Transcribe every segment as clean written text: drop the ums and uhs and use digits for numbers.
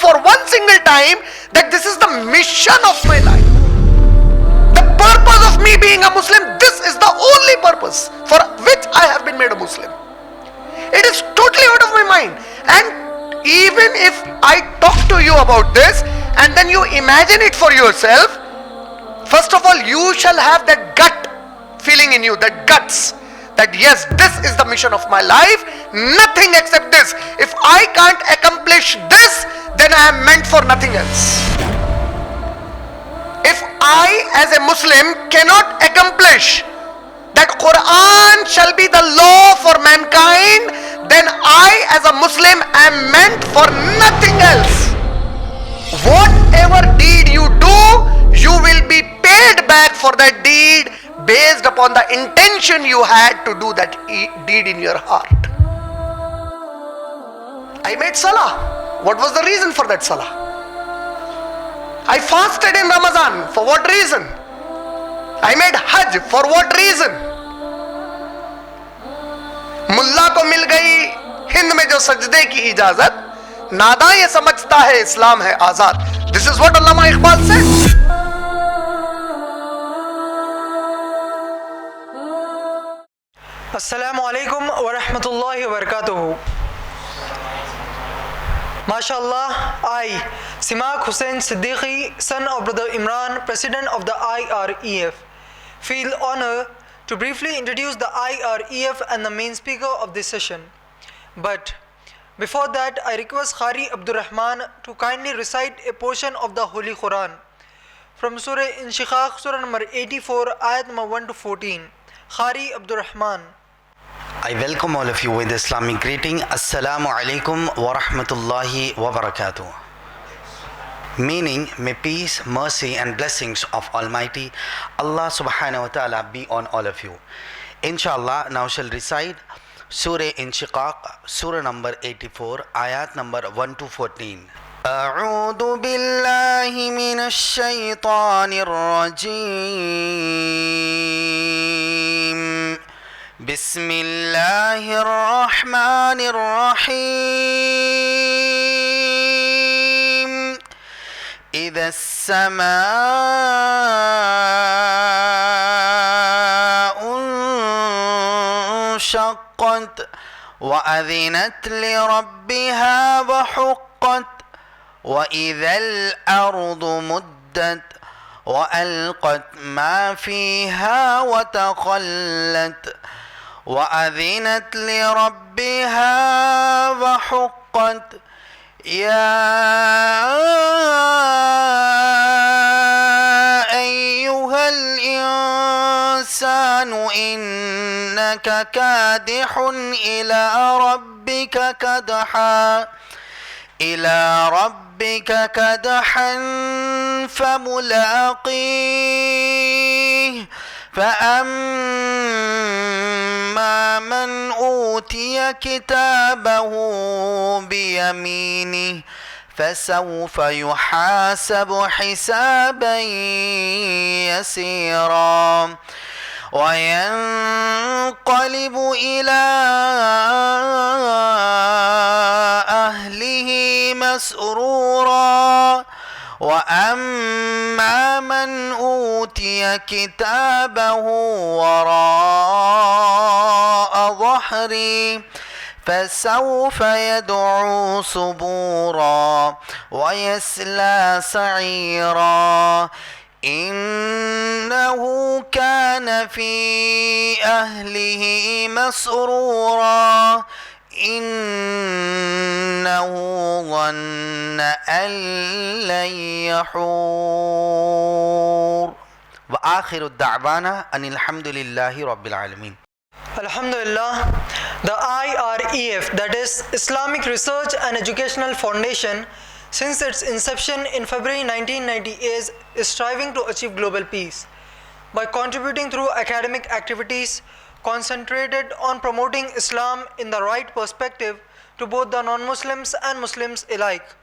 for one single time that this is the mission of my life. The purpose of me being a Muslim, this is the only purpose for which I have been made a Muslim. It is totally out of my mind. And even if I talk to you about this and then you imagine it for yourself, first of all, you shall have that gut feeling in you, that guts, that yes, this is the mission of my life, nothing except this. If I can't accomplish this, then I am meant for nothing else. If I as a Muslim cannot accomplish that Quran shall be the law for mankind, then I as a Muslim am meant for nothing else. Whatever deed you do, you will be paid back for that deed based upon the intention you had to do that deed in your heart. I made salah. What was the reason for that salah? I fasted in Ramadan. For what reason? I made hajj. For what reason? मुल्ला को मिल गई हिंद में जो सजदे की इजाजत, नादा ये समझता है इस्लाम है आजाद. This is what Allama Iqbal said. Assalamu alaikum wa rahmatullahi wa barakatuhu. MashaAllah, I, Simak Hussain Siddiqui, son of Brother Imran, President of the IREF, feel honor to briefly introduce the IREF and the main speaker of this session. But before that, I request Qari Abdur Rahman to kindly recite a portion of the Holy Quran from Surah Inshiqaq, Surah number 84, ayat number 1 to 14. Qari Abdur Rahman. I welcome all of you with Islamic greeting. Assalamu alaikum wa rahmatullahi wa barakatuh. Meaning, may peace, mercy and blessings of Almighty Allah subhanahu wa ta'ala be on all of you. Inshallah, now shall recite Surah Inshiqaq, Surah number 84, ayat number 1 to 14. أعوذ بالله من الشيطان الرجيم بسم الله الرحمن الرحيم إذا السماء انشقت وأذنت لربها وحقت وإذا الأرض مدت وألقت ما فيها وتخلت وأذنت لربها وحقت يا أيها الإنسان إنك كادح إلى ربك كدحا فملاقيه فأما من أوتي كتابه بيمينه فسوف يحاسب حسابا يسيرا وينقلب إلى أهله مسرورا وأما من أوتي كتابه وراء ظهره فسوف يدعو صبورا ويصلى سعيرا إنه كان في أهله مسرورا إنه ظن أن لن يحور وآخر الدعوانا أن الحمد لله رب العالمين. Alhamdulillah, the IREF, that is Islamic Research and Educational Foundation, since its inception in February 1998, is striving to achieve global peace by contributing through academic activities concentrated on promoting Islam in the right perspective to both the non-Muslims and Muslims alike.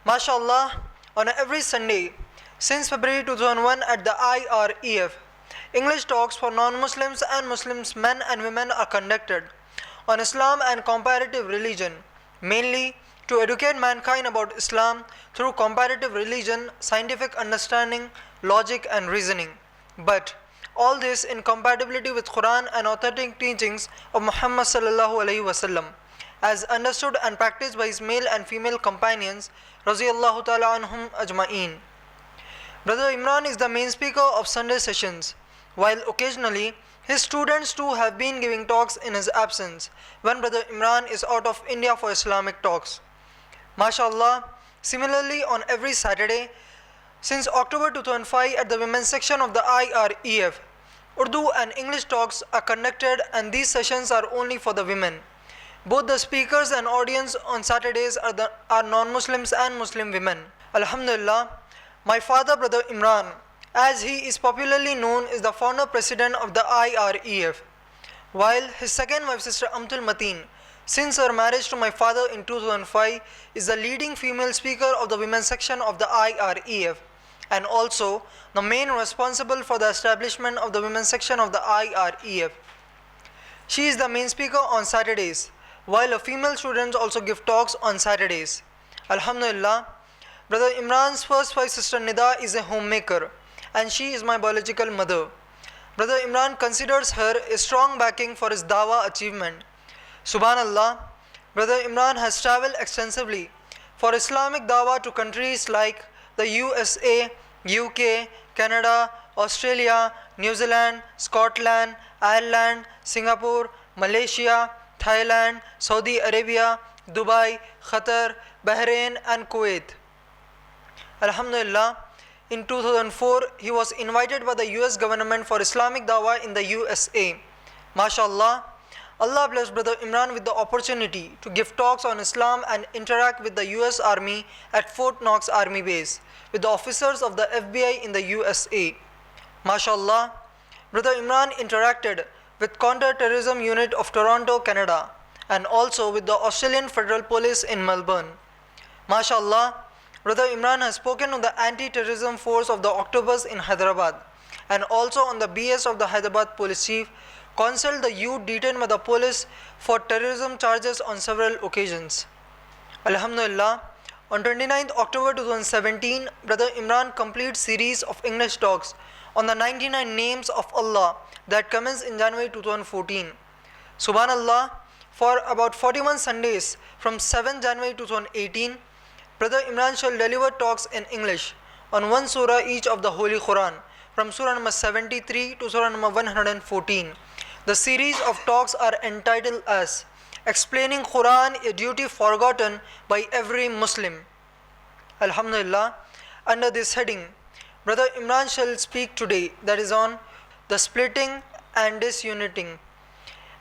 MashaAllah, on every Sunday since February 2001 at the IREF, English talks for non-Muslims and Muslims men and women are conducted on Islam and comparative religion, mainly to educate mankind about Islam through comparative religion, scientific understanding, logic and reasoning. But all this in compatibility with Quran and authentic teachings of Muhammad sallallahu alaihi wasallam, as understood and practiced by his male and female companions radiyallahu ta'ala anhum ajma'een. Brother Imran is the main speaker of Sunday sessions, while occasionally his students too have been giving talks in his absence when Brother Imran is out of India for Islamic talks. MashaAllah, similarly on every Saturday, since October 2005 at the women's section of the IREF, Urdu and English talks are conducted and these sessions are only for the women. Both the speakers and audience on Saturdays are non-Muslims and Muslim women. Alhamdulillah, my father Brother Imran, as he is popularly known, is the founder president of the IREF, while his second wife Sister Amtul Mateen, since her marriage to my father in 2005, is the leading female speaker of the women's section of the IREF and also the main responsible for the establishment of the women's section of the IREF. She is the main speaker on Saturdays, while her female students also give talks on Saturdays. Alhamdulillah, Brother Imran's first wife Sister Nida is a homemaker and she is my biological mother. Brother Imran considers her a strong backing for his dawah achievement. Subhanallah, Brother Imran has travelled extensively for Islamic dawah to countries like the USA, UK, Canada, Australia, New Zealand, Scotland, Ireland, Singapore, Malaysia, Thailand, Saudi Arabia, Dubai, Qatar, Bahrain and Kuwait. Alhamdulillah, in 2004 he was invited by the US government for Islamic dawah in the USA. MashaAllah, Allah bless Brother Imran with the opportunity to give talks on Islam and interact with the US Army at Fort Knox Army Base with the officers of the FBI in the USA. MashaAllah, Brother Imran interacted with Counter-Terrorism Unit of Toronto, Canada and also with the Australian Federal Police in Melbourne. MashaAllah, Brother Imran has spoken on the anti-terrorism force of the Octopus in Hyderabad and also on the BS of the Hyderabad Police Chief, counseled the youth detained by the police for terrorism charges on several occasions. Alhamdulillah, on 29th October 2017, Brother Imran completes series of English talks on the 99 names of Allah that commenced in January 2014. Subhanallah, for about 41 Sundays from 7 January 2018, Brother Imran shall deliver talks in English on one surah each of the Holy Quran, from surah number 73 to surah number 114. The series of talks are entitled as Explaining Quran, a Duty Forgotten by Every Muslim. Alhamdulillah, under this heading, Brother Imran shall speak today, that is on the splitting and disuniting.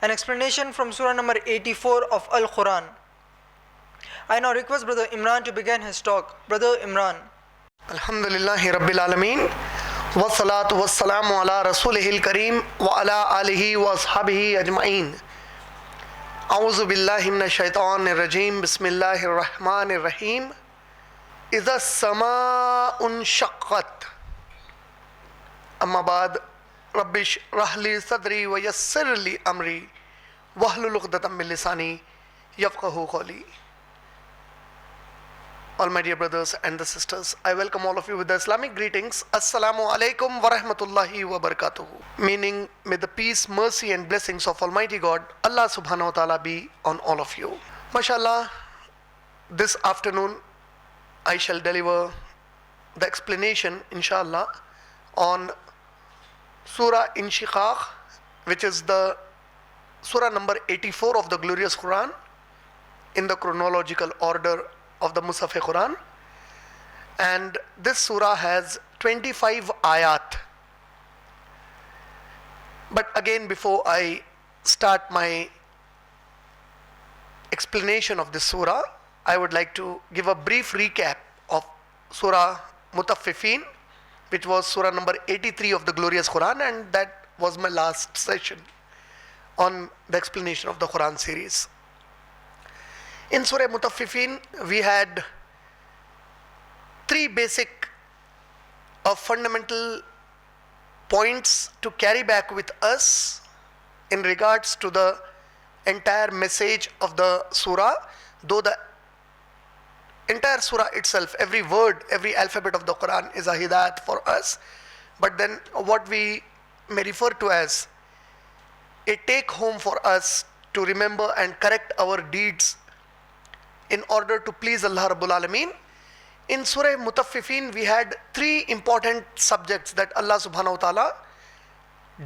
An explanation from surah number 84 of Al-Quran. I now request Brother Imran to begin his talk. Brother Imran. Alhamdulillahi Rabbil Alameen. Wassalatu wassalamu ala Rasulihil Kareem wa ala alihi wa ashabihi ajma'een. A'udhu billahi minash shaitanir rajim. Bismillahir rahmanir rahim. Idha sama'un shaqqat. Amma ba'd. Rabbish rahli sadri wa yassir li amri. Wahlul uqdatam min lisani yafqahu qawli. All my dear brothers and the sisters, I welcome all of you with the Islamic greetings. Assalamu alaikum wa rahmatullahi wa barakatuhu. Meaning, may the peace, mercy and blessings of Almighty God, Allah subhanahu wa ta'ala be on all of you. MashaAllah, this afternoon I shall deliver the explanation, inshallah, on Surah Inshiqaq, which is the Surah number 84 of the glorious Quran in the chronological order of the Musaf Quran, and this surah has 25 ayat. But again, before I start my explanation of this surah, I would like to give a brief recap of Surah Mutaffifin, which was surah number 83 of the glorious Quran, and that was my last session on the explanation of the Quran series. In Surah Mutaffifin, we had three basic fundamental points to carry back with us in regards to the entire message of the surah, though the entire surah itself, every word, every alphabet of the Quran is a hidayat for us. But then what we may refer to as a take home for us to remember and correct our deeds in order to please Allah Rabbul Alameen. In Surah Mutaffifin, we had three important subjects that Allah Subhanahu wa Ta'ala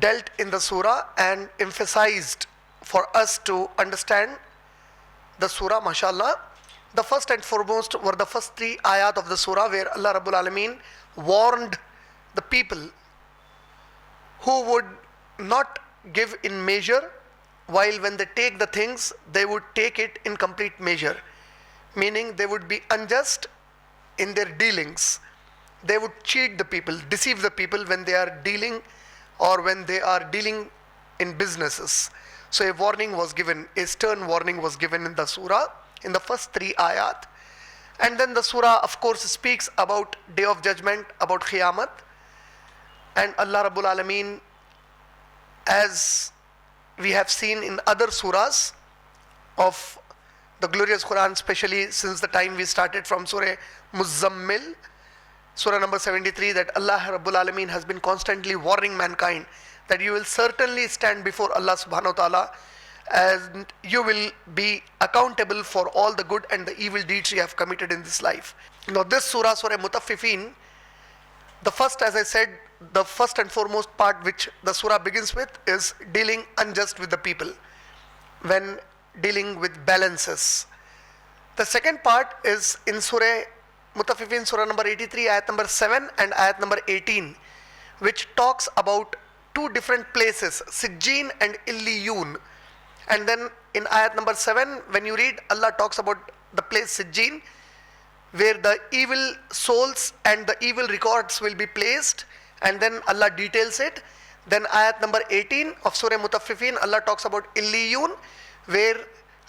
dealt in the surah and emphasized for us to understand the surah, mashallah. The first and foremost were the first three ayat of the surah, where Allah Rabbul Alameen warned the people who would not give in measure, while when they take the things, they would take it in complete measure. Meaning they would be unjust in their dealings. They would cheat the people, deceive the people when they are dealing or when they are dealing in businesses. So a warning was given, a stern warning was given in the surah, in the first three ayat. And then the surah, of course, speaks about Day of Judgment, about Qiyamah. And Allah Rabbul Alameen, as we have seen in other surahs of the glorious Quran, especially since the time we started from Surah Muzzammil, Surah number 73, that Allah Rabbul Alameen has been constantly warning mankind that you will certainly stand before Allah Subhanahu wa Ta'ala and you will be accountable for all the good and the evil deeds you have committed in this life. Now this surah, Surah Mutaffifin, the first, as I said, the first and foremost part which the surah begins with is dealing unjust with the people when dealing with balances. The second part is in Surah Mutaffifin, Surah number 83, ayat number 7 and ayat number 18, which talks about two different places, Sijjin and Illiyun. And then in ayat number 7, when you read, Allah talks about the place Sijjin, where the evil souls and the evil records will be placed, and then Allah details it. Then ayat number 18 of Surah Mutaffifin, Allah talks about Illiyun, where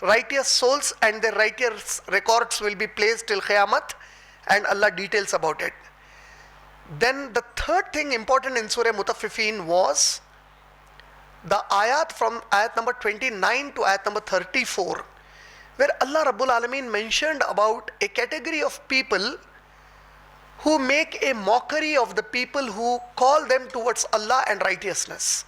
righteous souls and their righteous records will be placed till Qiyamah, and Allah details about it. Then the third thing important in Surah Mutaffifin was the ayat from ayat number 29 to ayat number 34, where Allah Rabbul Alameen mentioned about a category of people who make a mockery of the people who call them towards Allah and righteousness.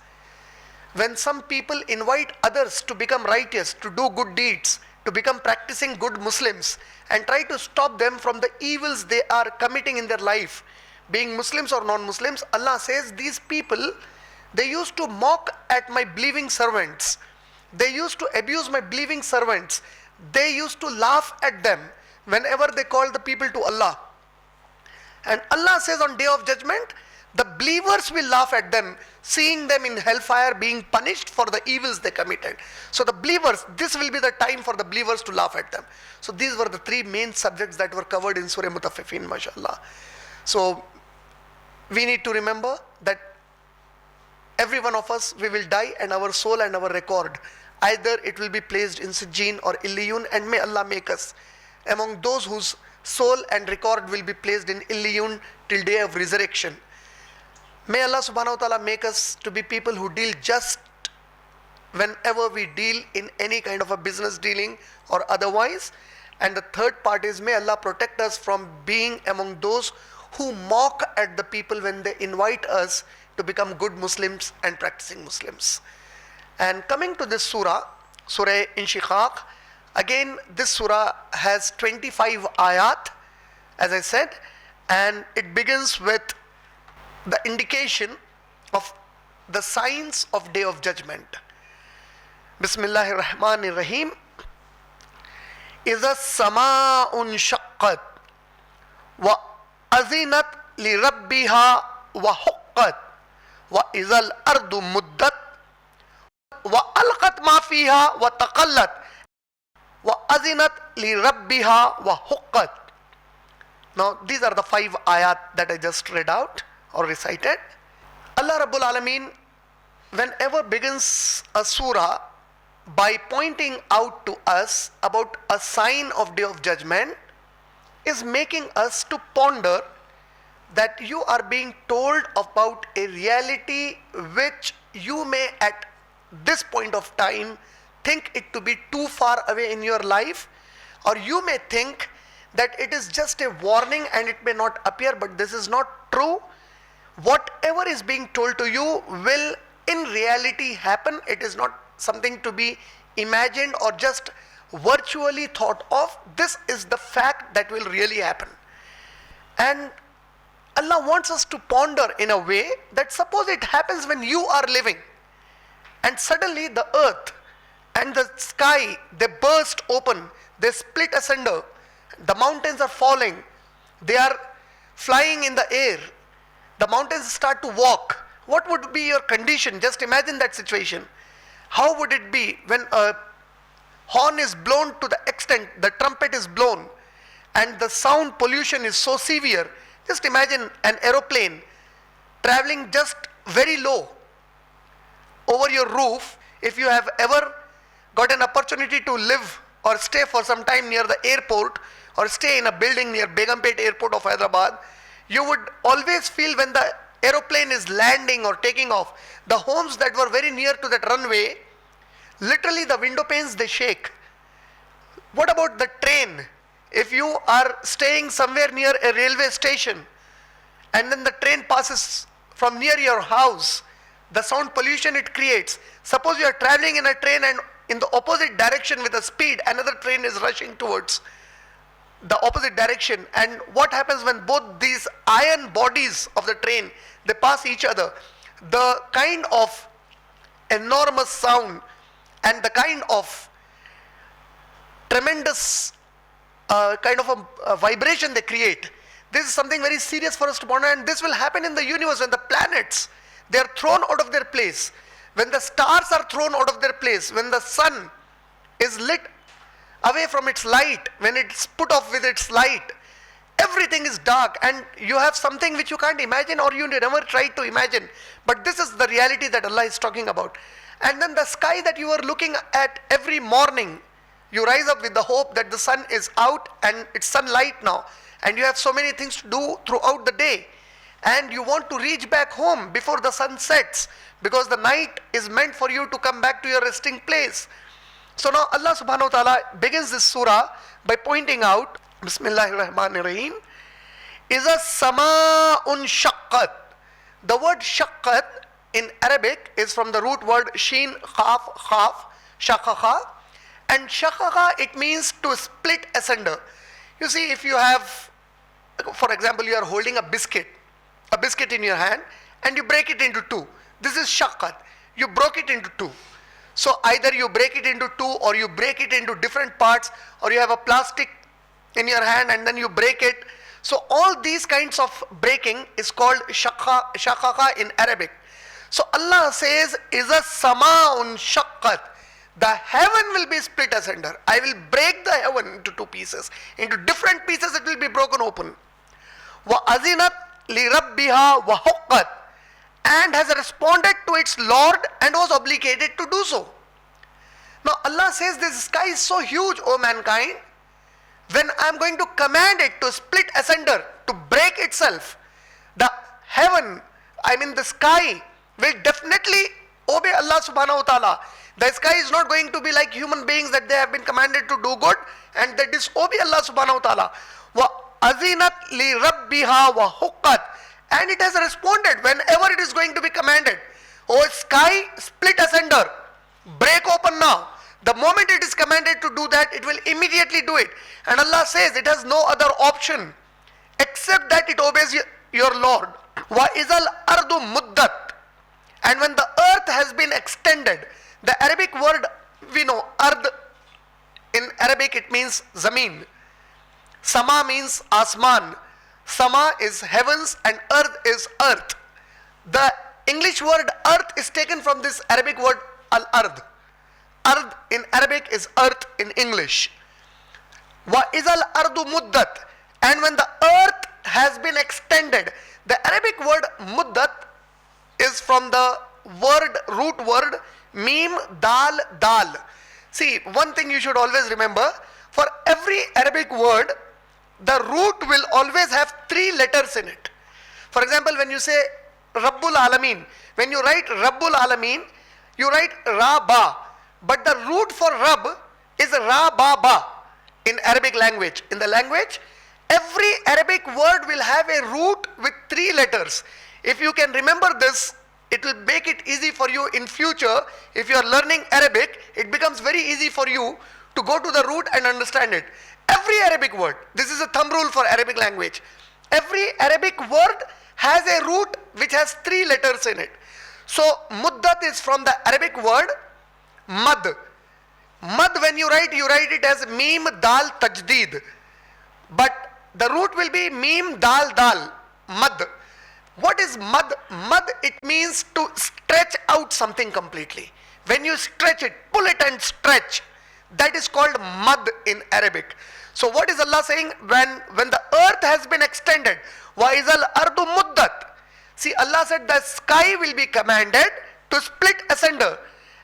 When some people invite others to become righteous, to do good deeds, to become practicing good Muslims, and try to stop them from the evils they are committing in their life, being Muslims or non-Muslims, Allah says these people, they used to mock at my believing servants. They used to abuse my believing servants. They used to laugh at them whenever they called the people to Allah. And Allah says on Day of Judgment, the believers will laugh at them, seeing them in hellfire being punished for the evils they committed. So the believers, this will be the time for the believers to laugh at them. So these were the three main subjects that were covered in Surah Mutaffifin, mashallah. So we need to remember that every one of us, we will die and our soul and our record, either it will be placed in Sijjin or Illiyun, and may Allah make us among those whose soul and record will be placed in Illiyun till day of resurrection. May Allah Subhanahu wa Ta'ala make us to be people who deal just whenever we deal in any kind of a business dealing or otherwise. And the third part is, may Allah protect us from being among those who mock at the people when they invite us to become good Muslims and practicing Muslims. And coming to this surah, Surah Inshiqaq, again this surah has 25 ayat, as I said, and it begins with the indication of the signs of Day of Judgment. Bismillahir Rahmanir Rahim. Iza sama'un shaqqat wa azinat li rabbiha wa huqqat wa izal ardu muddat wa alqat ma fiha wa taqallat wa azinat li rabbiha wa huqqat. Now these are the 5 ayat that I just read out or recited. Allah Rabbul Alameen, whenever begins a surah by pointing out to us about a sign of Day of Judgment, is making us to ponder that you are being told about a reality which you may at this point of time think it to be too far away in your life, or you may think that it is just a warning and it may not appear, but this is not true. Whatever is being told to you will in reality happen. It is not something to be imagined or just virtually thought of. This is the fact that will really happen. And Allah wants us to ponder in a way that suppose it happens when you are living and suddenly the earth and the sky, they burst open, they split asunder, the mountains are falling, they are flying in the air, the mountains start to walk. What would be your condition? Just imagine that situation. How would it be when a horn is blown to the extent, the trumpet is blown, and the sound pollution is so severe? Just imagine an aeroplane traveling just very low over your roof. If you have ever got an opportunity to live or stay for some time near the airport or stay in a building near Begumpet Airport of Hyderabad, you would always feel when the aeroplane is landing or taking off, the homes that were very near to that runway, literally the window panes, they shake. What about the train? If you are staying somewhere near a railway station and then the train passes from near your house, the sound pollution it creates. Suppose you are traveling in a train and in the opposite direction with a speed, another train is rushing towards the opposite direction. And what happens when both these iron bodies of the train, they pass each other? The kind of enormous sound and the kind of tremendous kind of a vibration they create. This is something very serious for us to ponder, and this will happen in the universe when the planets, they are thrown out of their place, when the stars are thrown out of their place, when the sun is lit away from its light, when it's put off with its light, everything is dark and you have something which you can't imagine or you never tried to imagine. But this is the reality that Allah is talking about. And then the sky that you are looking at every morning, you rise up with the hope that the sun is out and it's sunlight now, and you have so many things to do throughout the day, and you want to reach back home before the sun sets, because the night is meant for you to come back to your resting place. So now Allah subhanahu wa ta'ala begins this surah by pointing out, Bismillahir Rahmanir Rahim, Iza sama'un shaqqat. The word shaqqat in Arabic is from the root word sheen, khaf, shaqaqa. And shaqaqa, it means to split asunder. You see, if you have, for example, you are holding a biscuit in your hand and you break it into two. This is shaqqat. You broke it into two. So either you break it into two or you break it into different parts, or you have a plastic in your hand and then you break it. So all these kinds of breaking is called shaqaqa in Arabic. So Allah says, Iza sama'un shaqqat. The heaven will be split asunder. I will break the heaven into two pieces. Into different pieces it will be broken open. Wa azinat li rabbiha wa huqqat. And has responded to its Lord and was obligated to do so. Now Allah says, this sky is so huge, O mankind, when I am going to command it to split asunder, to break itself, the heaven, I mean the sky, will definitely obey Allah subhanahu wa ta'ala. The sky is not going to be like human beings that they have been commanded to do good and they disobey Allah subhanahu wa ta'ala. Wa azinat li rabbiha wa huqqat. And it has responded whenever it is going to be commanded. O sky, split asunder, break open now. The moment it is commanded to do that, it will immediately do it. And Allah says it has no other option except that it obeys your Lord. Wa izal ardu muddat. And when the earth has been extended, the Arabic word, we know, ard, in Arabic it means zameen. Sama means asman. Sama is heavens and earth is earth. The English word earth is taken from this Arabic word al-ard. Ard in Arabic is earth in English. Wa izal ardu muddat. And when the earth has been extended, the Arabic word muddat is from the root word mim dal dal. See, one thing you should always remember, for every Arabic word, the root will always have 3 letters in it. For example, when you say Rabbul Alameen, when you write Rabbul Alameen, you write Ra Ba. But the root for Rabb is Ra Ba Ba. in Arabic language. In the language, every Arabic word will have a root with 3 letters. If you can remember this, it will make it easy for you in future. If you are learning Arabic, it becomes very easy for you to go to the root and understand it. Every Arabic word, this is a thumb rule for Arabic language. Every Arabic word has a root which has 3 letters in it. So muddat is from the Arabic word mad. Mad, when you write it as mim dal tajdeed. But the root will be mim dal dal, mad. What is mad? Mad, it means to stretch out something completely. When you stretch it, pull it and stretch, that is called mad in Arabic. So what is Allah saying? When the earth has been extended, وَإِذَا الْأَرْضُ مُدَّتْ. See, Allah said the sky will be commanded to split asunder.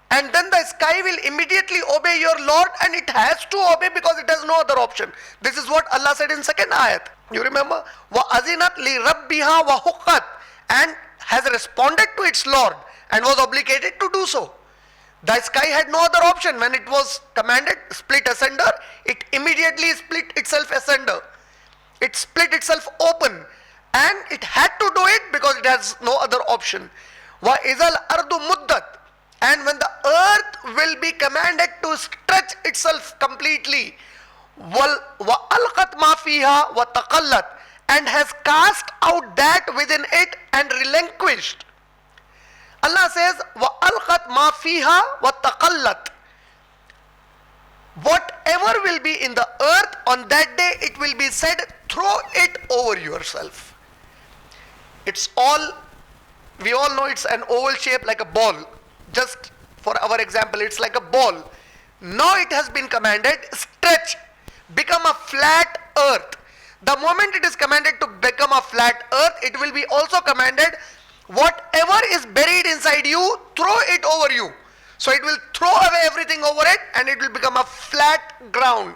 And then the sky will immediately obey your Lord, and it has to obey because it has no other option. This is what Allah said in second ayat. You remember? وَأَذِنَتْ لِرَبِّهَا وَحُقَّتْ. And has responded to its Lord and was obligated to do so. The sky had no other option. When it was commanded, split asunder, it immediately split itself asunder. It split itself open, and it had to do it because it has no other option. وَإِذَا الْأَرْضُ مُدَّتْ. And when the earth will be commanded to stretch itself completely, وَأَلْقَتْ مَا فِيهَا وَتَقَلَّتْ. And has cast out that within it and relinquished. Allah says, وَأَلْقَتْ مَا فِيهَا وَتَقَلَّتْ. Whatever will be in the earth on that day, it will be said, throw it over yourself. It's all, we all know it's an oval shape like a ball. Just for our example, it's like a ball. Now it has been commanded, stretch, become a flat earth. The moment it is commanded to become a flat earth, it will be also commanded, whatever is buried inside you, throw it over you. So it will throw away everything over it, and it will become a flat ground.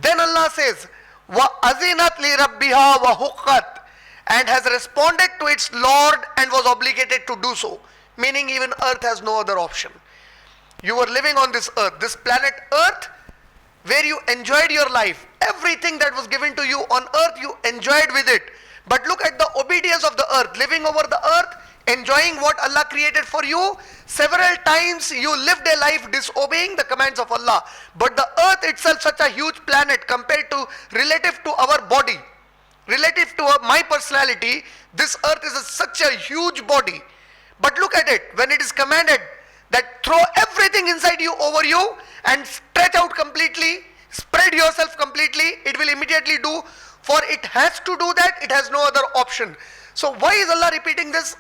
Then Allah says, وَأَذِنَتْ لِرَبِّهَا وَحُقَّتْ. And has responded to its Lord and was obligated to do so. Meaning even earth has no other option. You were living on this earth, this planet earth, where you enjoyed your life. Everything that was given to you on earth, you enjoyed with it. But look at the obedience of the earth, living over the earth, enjoying what Allah created for you. Several times you lived a life disobeying the commands of Allah. But the earth itself, such a huge planet compared to, relative to our body, relative to my personality, this earth is such a huge body. But look at it, when it is commanded that throw everything inside you over you and stretch out completely, spread yourself completely, it will immediately do. For it has to do that, it has no other option. So why is Allah repeating this?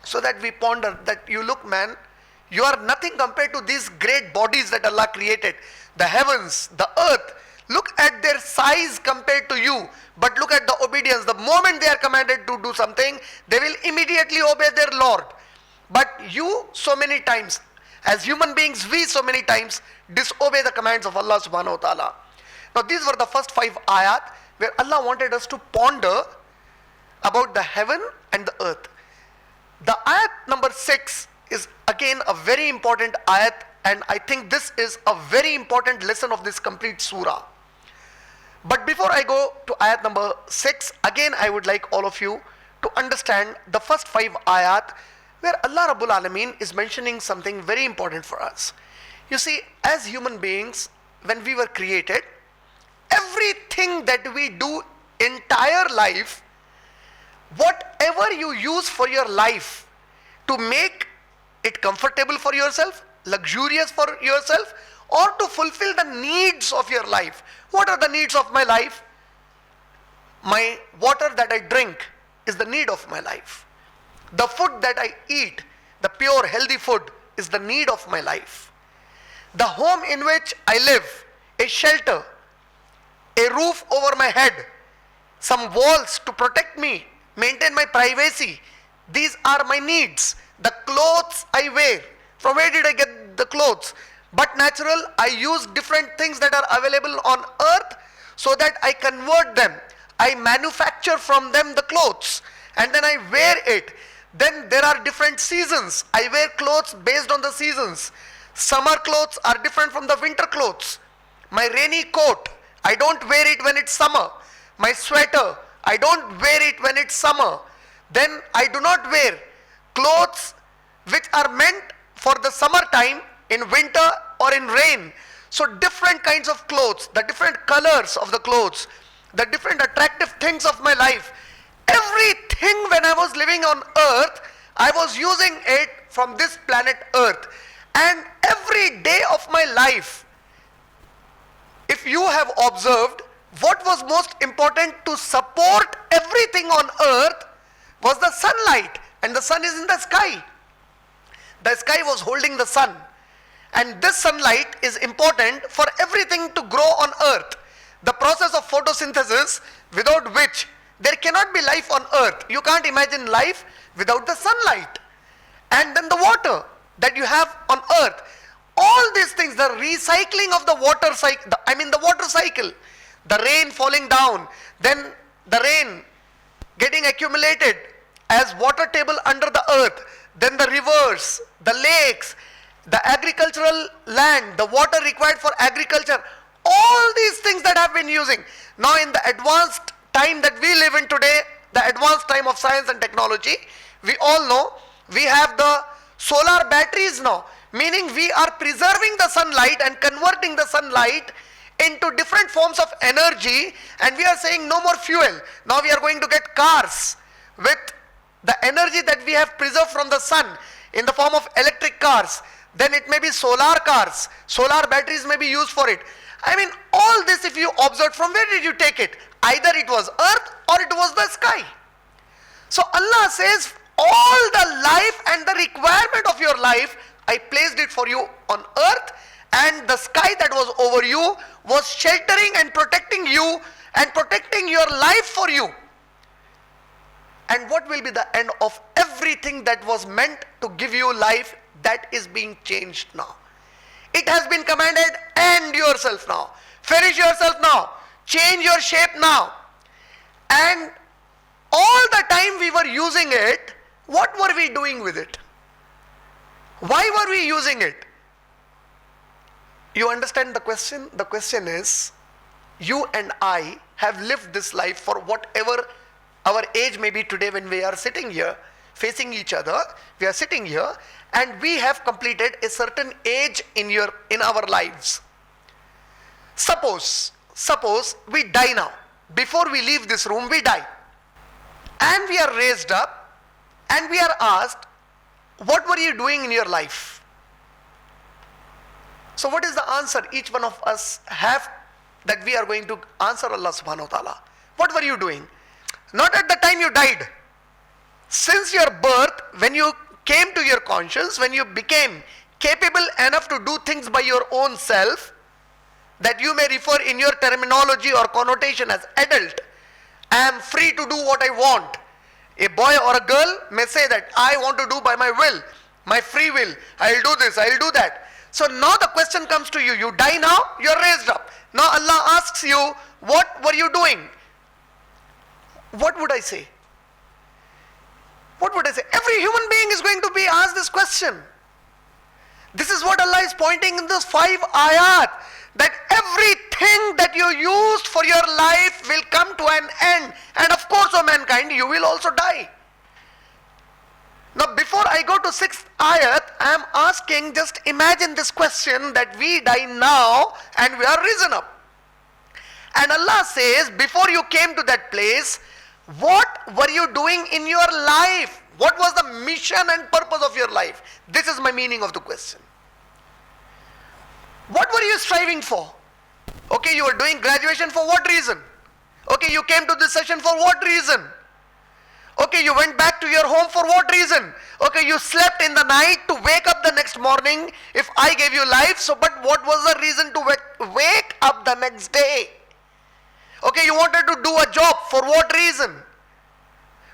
So that we ponder that you look, man, you are nothing compared to these great bodies that Allah created. The heavens, the earth, look at their size compared to you. But look at the obedience. The moment they are commanded to do something, they will immediately obey their Lord. But you so many times, as human beings, we so many times disobey the commands of Allah subhanahu wa ta'ala. Now these were the first 5 ayat where Allah wanted us to ponder about the heaven and the earth. The ayat number 6 is again a very important ayat, and I think this is a very important lesson of this complete surah. But before I go to ayat number 6, again I would like all of you to understand the first 5 ayat where Allah Rabbul Alameen is mentioning something very important for us. You see, as human beings, when we were created, everything that we do entire life, whatever you use for your life to make it comfortable for yourself, luxurious for yourself, or to fulfill the needs of your life. What are the needs of my life? My water that I drink is the need of my life. The food that I eat, the pure healthy food, is the need of my life. The home in which I live, a shelter, a roof over my head, some walls to protect me, maintain my privacy, these are my needs. The clothes I wear, from where did I get the clothes? But natural, I use different things that are available on earth so that I convert them. I manufacture from them the clothes and then I wear it. Then there are different seasons. I wear clothes based on the seasons. Summer clothes are different from the winter clothes. My rainy coat, I don't wear it when it's summer. My sweater, I don't wear it when it's summer. Then I do not wear clothes which are meant for the summertime, in winter or in rain. So different kinds of clothes, the different colors of the clothes, the different attractive things of my life, everything when I was living on earth, I was using it from this planet earth. And every day of my life, if you have observed, what was most important to support everything on earth was the sunlight, and the sun is in the sky. The sky was holding the sun, and this sunlight is important for everything to grow on earth. The process of photosynthesis, without which there cannot be life on earth. You can't imagine life without the sunlight. And then the water that you have on earth. All these things, the recycling of the water cycle, the water cycle, the rain falling down, then the rain getting accumulated as water table under the earth, then the rivers, the lakes, the agricultural land, the water required for agriculture, all these things that have been using. Now in the advanced time that we live in today, the advanced time of science and technology, we all know we have the solar batteries now, meaning we are preserving the sunlight and converting the sunlight into different forms of energy, and we are saying no more fuel. Now we are going to get cars with the energy that we have preserved from the sun in the form of electric cars. Then it may be solar cars, solar batteries may be used for it. All this, if you observe, from where did you take it? Either it was earth or it was the sky. So Allah says, all the life and the requirement of your life, I placed it for you on earth, and the sky that was over you was sheltering and protecting you and protecting your life for you. And what will be the end of everything that was meant to give you life? That is being changed now. It has been commanded, end yourself now, finish yourself now, change your shape now. And all the time we were using it, what were we doing with it? Why were we using it? You understand the question? The question is, you and I have lived this life for whatever our age may be today when we are sitting here, facing each other. We are sitting here and we have completed a certain age in our lives. Suppose we die now. Before we leave this room, we die. And we are raised up and we are asked, what were you doing in your life? So what is the answer each one of us have that we are going to answer Allah subhanahu wa ta'ala? What were you doing? Not at the time you died. Since your birth, when you came to your conscience, when you became capable enough to do things by your own self, that you may refer in your terminology or connotation as adult, I am free to do what I want. A boy or a girl may say that I want to do by my will, my free will, I'll do this, I'll do that. So now the question comes to you, you die now, you're raised up. Now Allah asks you, what were you doing? What would I say? What would I say? Every human being is going to be asked this question. This is what Allah is pointing in those 5 ayat, that everything that you used for your life will come to an end. And of course, O mankind, you will also die. Now before I go to 6th ayat, I am asking, just imagine this question, that we die now and we are risen up. And Allah says, before you came to that place, what were you doing in your life? What was the mission and purpose of your life? This is my meaning of the question. What were you striving for? Okay, you were doing graduation for what reason? Okay, you came to this session for what reason? Okay, you went back to your home for what reason? Okay, you slept in the night to wake up the next morning if I gave you life. So, but what was the reason to wake up the next day? Okay, you wanted to do a job for what reason?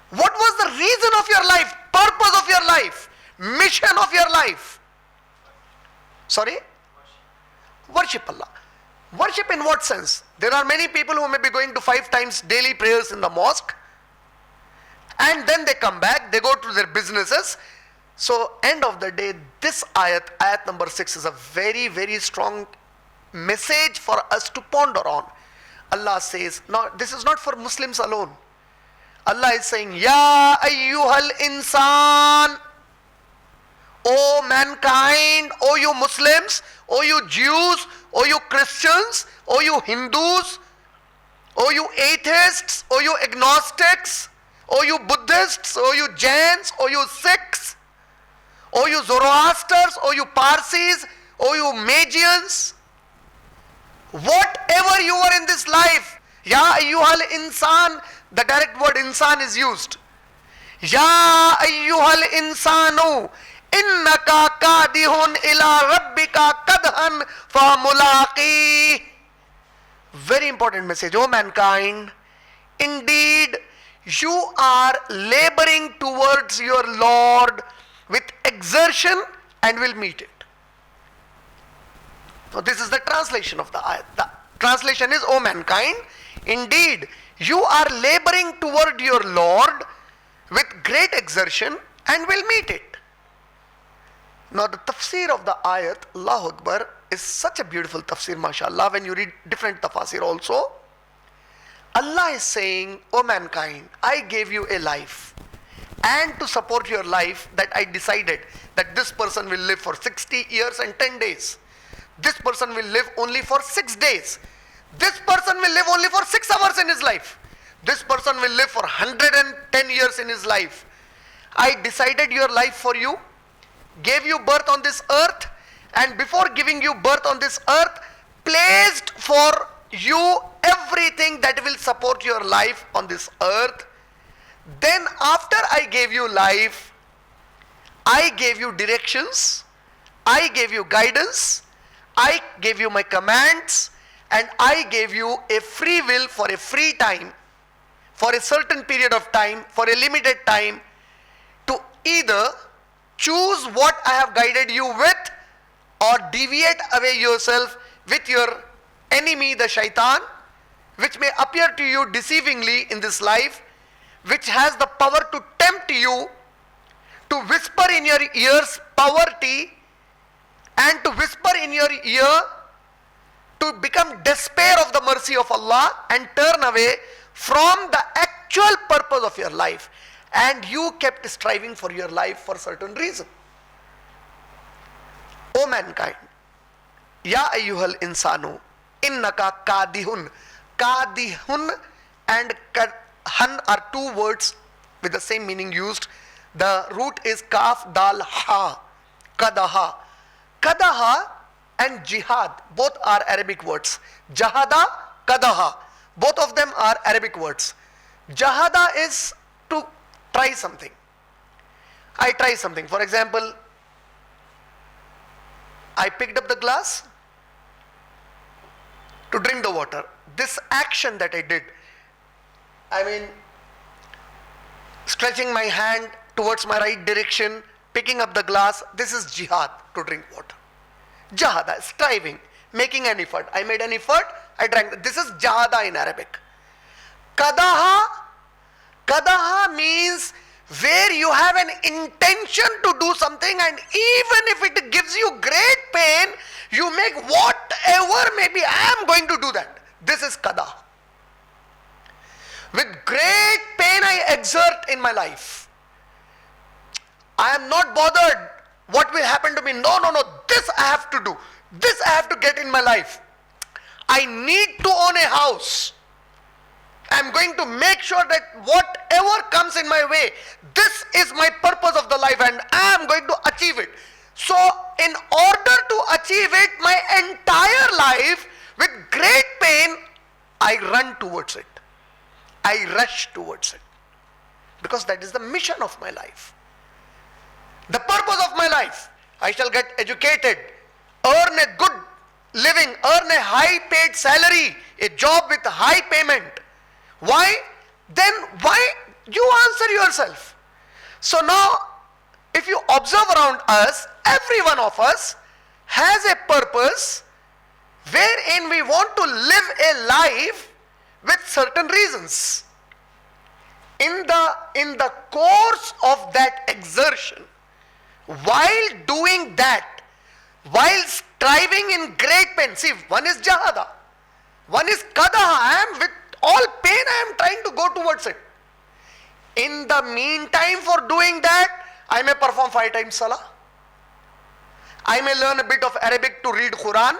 What was the reason of your life? Purpose of your life? Mission of your life? Sorry? Worship Allah. Worship in what sense? There are many people who may be going to 5 times daily prayers in the mosque, and then they come back, they go to their businesses. So end of the day, this ayat number 6 is a very, very strong message for us to ponder on. Allah says, no, this is not for Muslims alone. Allah is saying, Ya ayyuhal insan, O mankind, O you Muslims, O you Jews, O you Christians, O you Hindus, O you atheists, O you agnostics, O you Buddhists, O you Jains, O you Sikhs, O you Zoroasters, O you Parsis, O you Magians, whatever you are in this life, Ya ayyuhal insan, the direct word insan is used. Ya ayyuhal insanu, innaka kadihun ila rabbika kadhan famulaqi. Very important message. O mankind, indeed you are laboring towards your Lord with exertion and will meet it. So this is the translation of the ayat. The translation is, O mankind, indeed you are laboring toward your Lord with great exertion and will meet it. Now the tafsir of the ayat, Allahu Akbar, is such a beautiful tafsir, mashallah. When you read different tafsir also, Allah is saying, O mankind, I gave you a life, and to support your life that I decided that this person will live for 60 years and 10 days. This person will live only for 6 days. This person will live only for 6 hours in his life. This person will live for 110 years in his life. I decided your life for you, gave you birth on this earth, and before giving you birth on this earth, placed for you everything that will support your life on this earth. Then after I gave you life, I gave you directions, I gave you guidance, I gave you my commands, and I gave you a free will for a free time, for a certain period of time, for a limited time, to either choose what I have guided you with or deviate away yourself with your enemy, the shaitan, which may appear to you deceivingly in this life, which has the power to tempt you, to whisper in your ears poverty, and to whisper in your ear to become despair of the mercy of Allah and turn away from the actual purpose of your life. And you kept striving for your life for certain reason. O mankind, Ya ayyuhal insanu, innaka kadihun. Kadihun and kadhan are two words with the same meaning used. The root is kaf dal ha, kadaha. Kadaha and jihad, both are Arabic words. Jahada, kadaha, both of them are Arabic words. Jahada is to try something. I try something. For example, I picked up the glass to drink the water. This action that I did, I mean, stretching my hand towards my right direction, picking up the glass, this is jihad, to drink water. Jahada, striving, making an effort. I made an effort, I drank. This is jahada in Arabic. Kadaha, kadaha means where you have an intention to do something, and even if it gives you great pain, you make whatever maybe I am going to do that. This is kadaha. With great pain I exert in my life. I am not bothered what will happen to me. No, this I have to do. This I have to get in my life. I need to own a house. I am going to make sure that whatever comes in my way, this is my purpose of the life and I am going to achieve it. So in order to achieve it, my entire life, with great pain, I run towards it. I rush towards it. Because that is the mission of my life. The purpose of my life. I shall get educated, earn a good living, earn a high paid salary, a job with high payment. Why? Then why? You answer yourself. So now, if you observe around us, every one of us has a purpose wherein we want to live a life with certain reasons. In the course of that exertion, while doing that, while striving in great pain. See, one is jahada, one is kadaha. I am with all pain, I am trying to go towards it. In the meantime, for doing that, I may perform 5 times salah. I may learn a bit of Arabic to read Quran.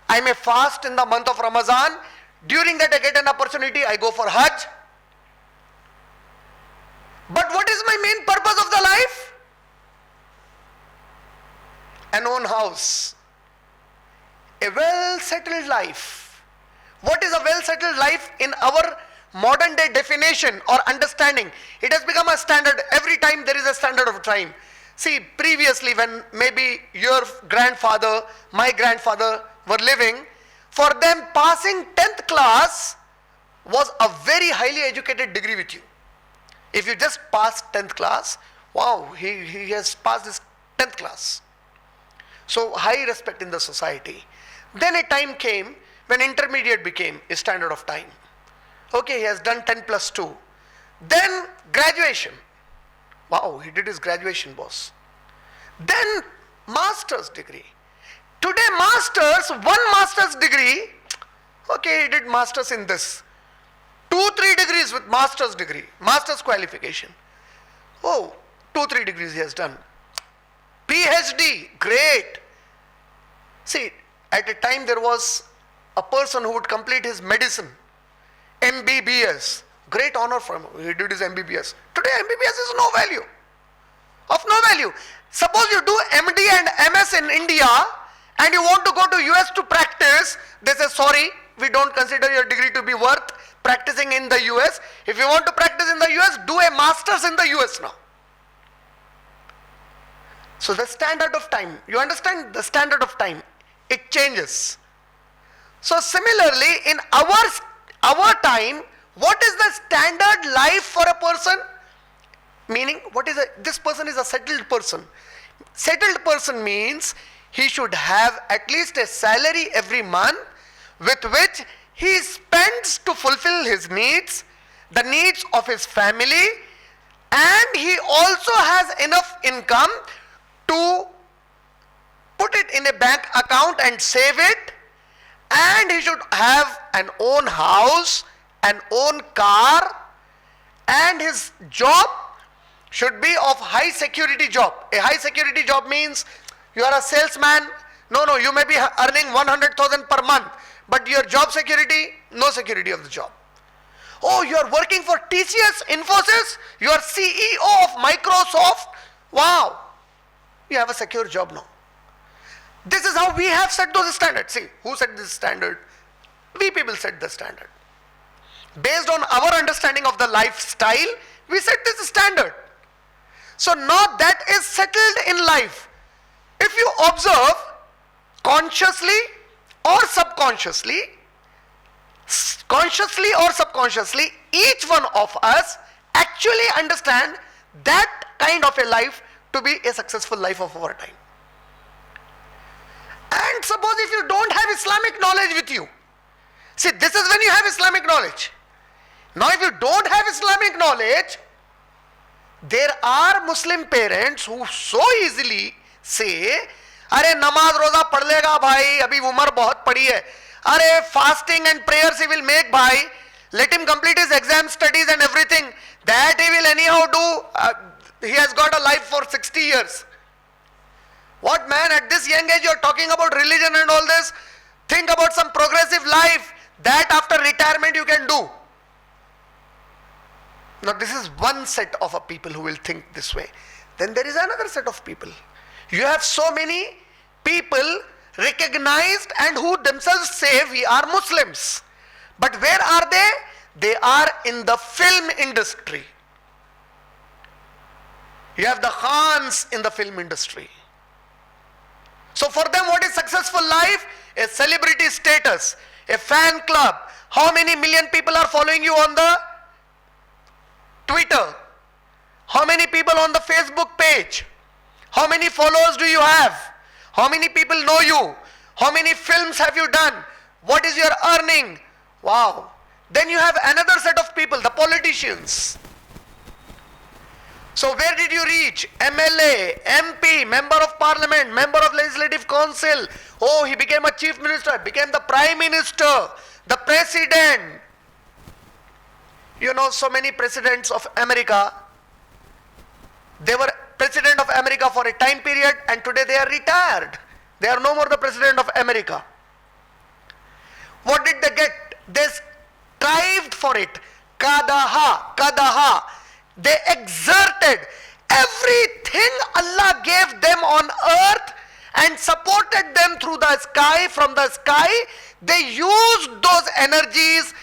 I may fast in the month of Ramadan. During that I get an opportunity, I go for Hajj. But what is my main purpose of the life? An own house. A well-settled life. What is a well-settled life in our modern day definition or understanding? It has become a standard. Every time there is a standard of time. See, previously when maybe your grandfather, my grandfather were living, for them passing 10th class was a very highly educated degree with you. If you just pass 10th class, wow, he has passed his 10th class. So high respect in the society. Then a time came when intermediate became a standard of time. Okay, he has done 10 plus 2. Then graduation. Wow, he did his graduation, boss. Then master's degree. Today masters, one master's degree, okay, he did masters in this. 2-3 degrees with master's degree, master's qualification. Oh, 2-3 degrees he has done. PhD, great. See, at a time there was a person who would complete his medicine, MBBS, great honor for him, he did his MBBS. Today MBBS is no value, of no value. Suppose you do MD and MS in India and you want to go to US to practice, they say sorry, we don't consider your degree to be worth practicing in the US. If you want to practice in the US, do a master's in the US now. So the standard of time, you understand the standard of time, it changes. So similarly in our time, what is the standard life for a person? Meaning, this person is a settled person. Settled person means he should have at least a salary every month with which he spends to fulfill his needs, the needs of his family, and he also has enough income to put it in a bank account and save it, and he should have an own house, an own car, and his job should be of high security job. A high security job means you are a salesman. No, you may be earning 100,000 per month, but your job security, no security of the job. Oh, you are working for TCS, Infosys, you are CEO of Microsoft. Wow, you have a secure job now. This is how we have set those standards. See, who set this standard? We people set the standard. Based on our understanding of the lifestyle, we set this standard. So now that is settled in life. If you observe consciously or subconsciously, consciously or subconsciously, each one of us actually understand that kind of a life to be a successful life of our time. And suppose if you don't have Islamic knowledge with you, see, this is when you have Islamic knowledge. Now if you don't have Islamic knowledge, there are Muslim parents who so easily say, अरे नमाज रोजा पढ़ लेगा भाई, अभी उम्र बहुत पड़ी है, अरे fasting and prayers he will make भाई, let him complete his exam studies and everything, that he will anyhow do, he has got a life for 60 years. What man, at this young age you are talking about religion and all this, think about some progressive life, that after retirement you can do. Now this is one set of a people who will think this way. Then there is another set of people. You have so many people recognized and who themselves say we are Muslims. But where are they? They are in the film industry. You have the Khans in the film industry. So for them what is successful life? A celebrity status, a fan club. How many million people are following you on the Twitter? How many people on the Facebook page? How many followers do you have? How many people know you? How many films have you done? What is your earning? Wow. Then you have another set of people, the politicians. So where did you reach? MLA, MP, member of parliament, member of legislative council. Oh, he became a chief minister, became the prime minister, the president. You know, so many presidents of America, they were president of America for a time period and today they are retired. They are no more the president of America. What did they get? They strived for it. Kadaha. They exerted everything Allah gave them on earth and supported them through the sky, from the sky. They used those energies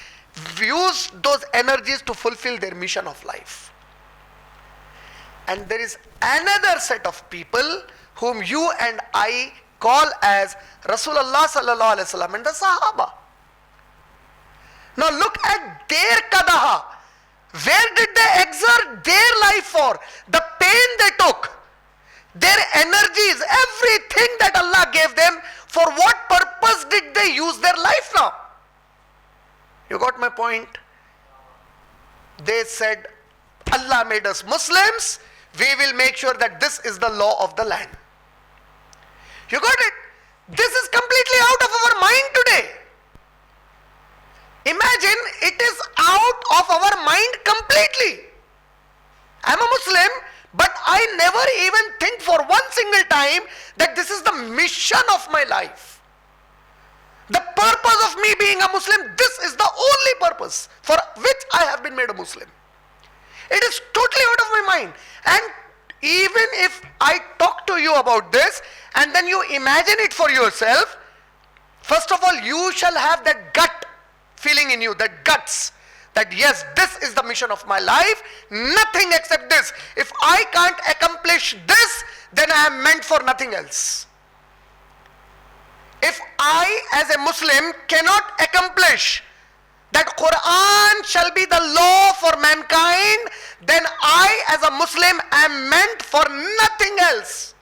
to fulfill their mission of life. And there is another set of people whom you and I call as Rasulullah sallallahu alaihi wasallam and the Sahaba. Now look at their kadaha. Where did they exert their life for? The pain they took, their energies, everything that Allah gave them, for what purpose did they use their life now? You got my point? They said, Allah made us Muslims, we will make sure that this is the law of the land. You got it? This is completely out of our mind today. Imagine, it is out of our mind completely. I'm a Muslim, but I never even think for one single time that this is the mission of my life. The purpose of me being a Muslim, this is the only purpose for which I have been made a Muslim. It is totally out of my mind. And even if I talk to you about this and then you imagine it for yourself, first of all, you shall have that gut feeling in you, that guts, that yes, this is the mission of my life, nothing except this. If I can't accomplish this, then I am meant for nothing else. If I as a Muslim cannot accomplish that Quran shall be the law for mankind, then I as a Muslim am meant for nothing else.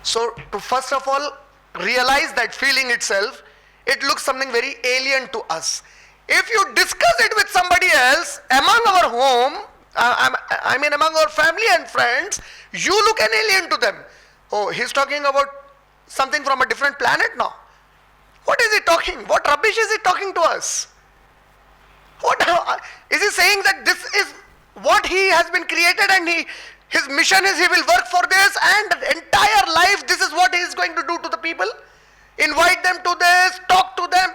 So to first of all realize that feeling itself, it looks something very alien to us. If you discuss it with somebody else among our home, I mean among our family and friends, you look an alien to them. Oh, he's talking about something from a different planet now. What is he talking? What rubbish is he talking to us? What is he saying that this is what he has been created and his mission is he will work for this and entire life this is what he is going to do to the people? Invite them to this, talk to them.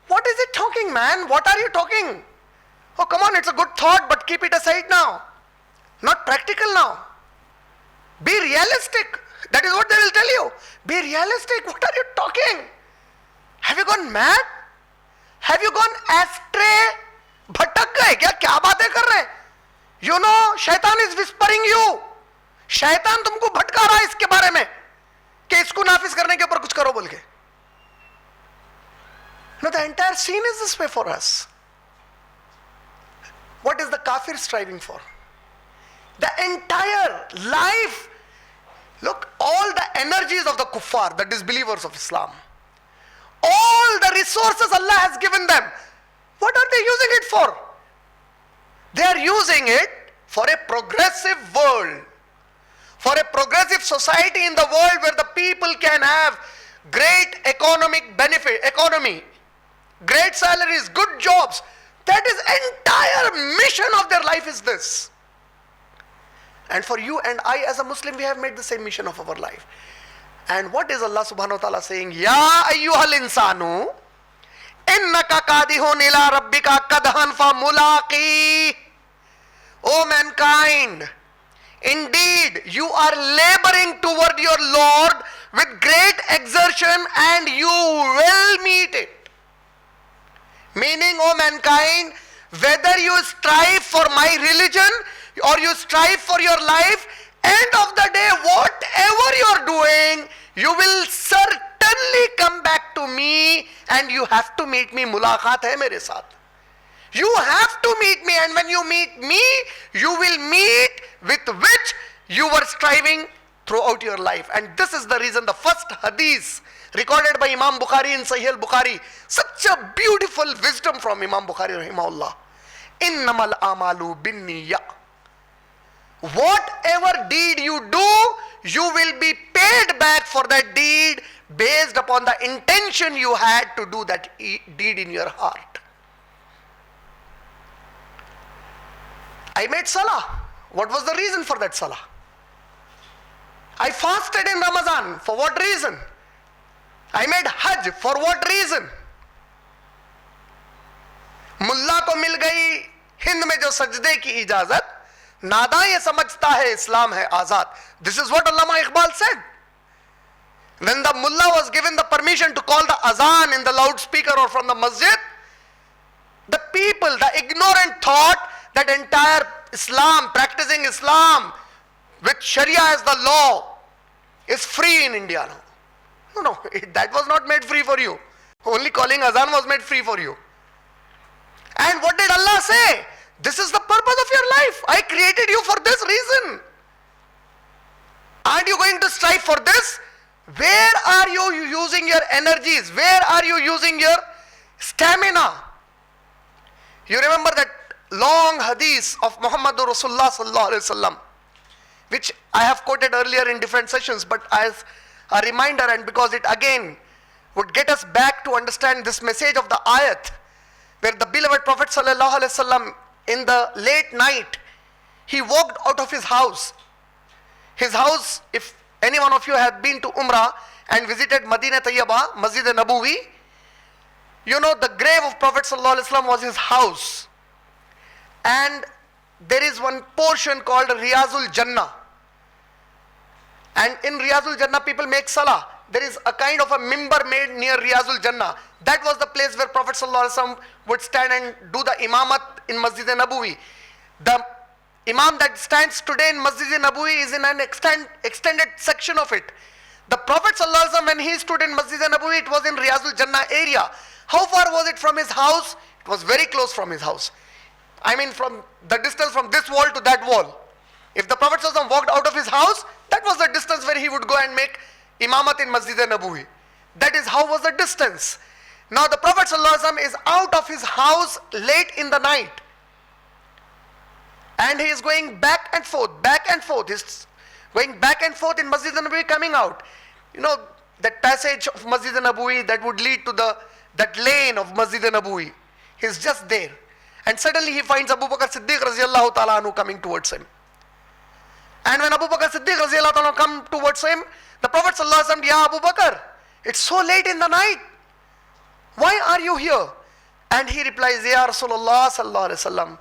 What is he talking, man? What are you talking? Oh, come on, it's a good thought, but keep it aside now. Not practical now. Be realistic. That is what they will tell you. Be realistic. What are you talking? Have you gone mad? Have you gone astray? भटक गए क्या? क्या बातें कर रहे हैं? You know, शैतान is whispering you. शैतान तुमको भटका रहा है इसके बारे में कि इसको नाफिज करने के ऊपर कुछ करो बोल के. No, the entire scene is this way for us. What is the kafir striving for? The entire life. Look, all the energies of the kuffar, the disbelievers of Islam, all the resources Allah has given them, what are they using it for? They are using it for a progressive world, for a progressive society in the world where the people can have great economic benefit, great salaries, good jobs. That is entire mission of their life is this. And for you and I as a Muslim, we have made the same mission of our life. And what is Allah subhanahu wa ta'ala saying? Ya ayyuhal insanu, innaka kadihun ila rabbika kadhan fa mulaqi. O mankind, indeed you are laboring toward your Lord with great exertion and you will meet it. Meaning, O mankind, whether you strive for my religion or you strive for your life, end of the day, whatever you are doing, you will certainly come back to me and you have to meet me. Mulaqat hai mere saath. You have to meet me, and when you meet me, you will meet with which you were striving throughout your life. And this is the reason the first hadith recorded by Imam Bukhari in Sahih al-Bukhari, such a beautiful wisdom from Imam Bukhari rahimahullah. innamal amalu binniya. Whatever deed you do, you will be paid back for that deed based upon the intention you had to do that deed in your heart. I made salah. What was the reason for that salah? I fasted in Ramadan. For what reason? I made hajj. For what reason? मुल्ला को मिल गई हिंद में जो सजदे की इजाजत, नादा ये समझता है इस्लाम है आजाद. This is what Allama Iqbal said. When the mullah was given the permission to call the azan in the loudspeaker or from the masjid, the people, the ignorant thought that entire Islam, practicing Islam with Sharia as the law is free in India. No, that was not made free for you. Only calling azan was made free for you. And what did Allah say? This is the purpose of your life. I created you for this reason. Aren't you going to strive for this? Where are you using your energies? Where are you using your stamina? You remember that long hadith of Muhammadur Rasulullah sallallahu alaihi wasallam, which I have quoted earlier in different sessions, but as a reminder, and because it again would get us back to understand this message of the ayat, where the beloved Prophet sallallahu alaihi wasallam in the late night, he walked out of his house. His house, if any one of you have been to Umrah and visited Madinah Tayyibah, Masjid Nabawi, you know the grave of Prophet sallallahu alaihi wasallam was his house. And there is one portion called Riyazul Jannah. And in Riyazul Jannah people make salah. There is a kind of a mimbar made near Riyazul Jannah. That was the place where Prophet sallallahu alaihi wasallam would stand and do the imamat in Masjid Nabawi. The imam that stands today in Masjid Nabawi is in an extended section of it. The Prophet sallallahu alaihi wasallam, when he stood in Masjid Nabawi, it was in Riyazul Jannah area. How far was it from his house? It was very close from his house. I mean, from the distance from this wall to that wall. If the Prophet sallallahu alaihi wasallam walked out of his house, that was the distance where he would go and make imamat in Masjid Nabawi. That is how was the distance. Now the Prophet sallallahu alaihi wasallam is out of his house late in the night. And he is going back and forth. He's going back and forth in Masjid Nabawi, coming out. You know, that passage of Masjid Nabawi that would lead to that lane of Masjid Nabawi. He's just there. And suddenly he finds Abu Bakr Siddiq Raziallahu Ta'ala anhu coming towards him. And when Abu Bakr Siddiq Raziallahu Ta'ala come towards him, the Prophet sallallahu alaihi wasallam, Ya Abu Bakr, it's so late in the night. Why are you here? And he replies, Ya Rasulullah sallallahu alaihi wasallam,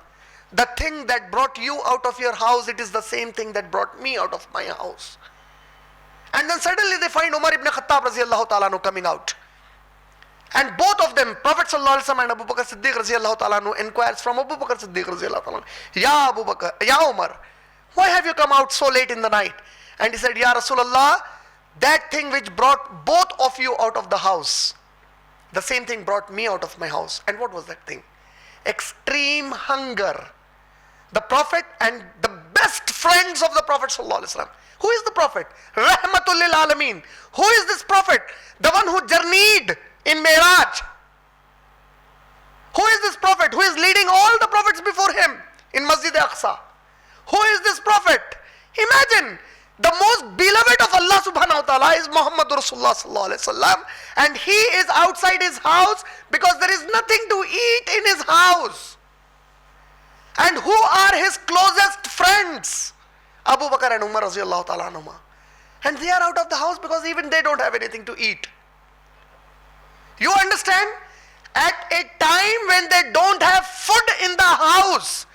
the thing that brought you out of your house, it is the same thing that brought me out of my house. And then suddenly they find Umar ibn Khattab Raziallahu Ta'ala anhu coming out. And both of them, Prophet sallallahu alaihi wasallam and Abu Bakr Siddiq Raziallahu Ta'ala anhu, inquires from Abu Bakr Siddiq Raziallahu Ta'ala anhu, Ya Abu Bakr, Ya Umar, why have you come out so late in the night? And he said, Ya Rasulullah, that thing which brought both of you out of the house, the same thing brought me out of my house. And what was that thing? Extreme hunger. The Prophet and the best friends of the Prophet sallallahu alaihi wasallam. Who is the Prophet? Rahmatul lil Alameen. Who is this Prophet? The one who journeyed in Mi'raj. Who is this Prophet? Who is leading all the prophets before him in Masjid Aqsa? Who is this Prophet? Imagine, the most beloved of Allah subhanahu wa ta'ala is Muhammadur Rasulullah sallallahu alaihi wasallam, and he is outside his house because there is nothing to eat in his house. And who are his closest friends? Abu Bakr and Umar Raziallahu Ta'ala anhuma. And they are out of the house because even they don't have anything to eat. You understand? At a time when they don't have food in the house,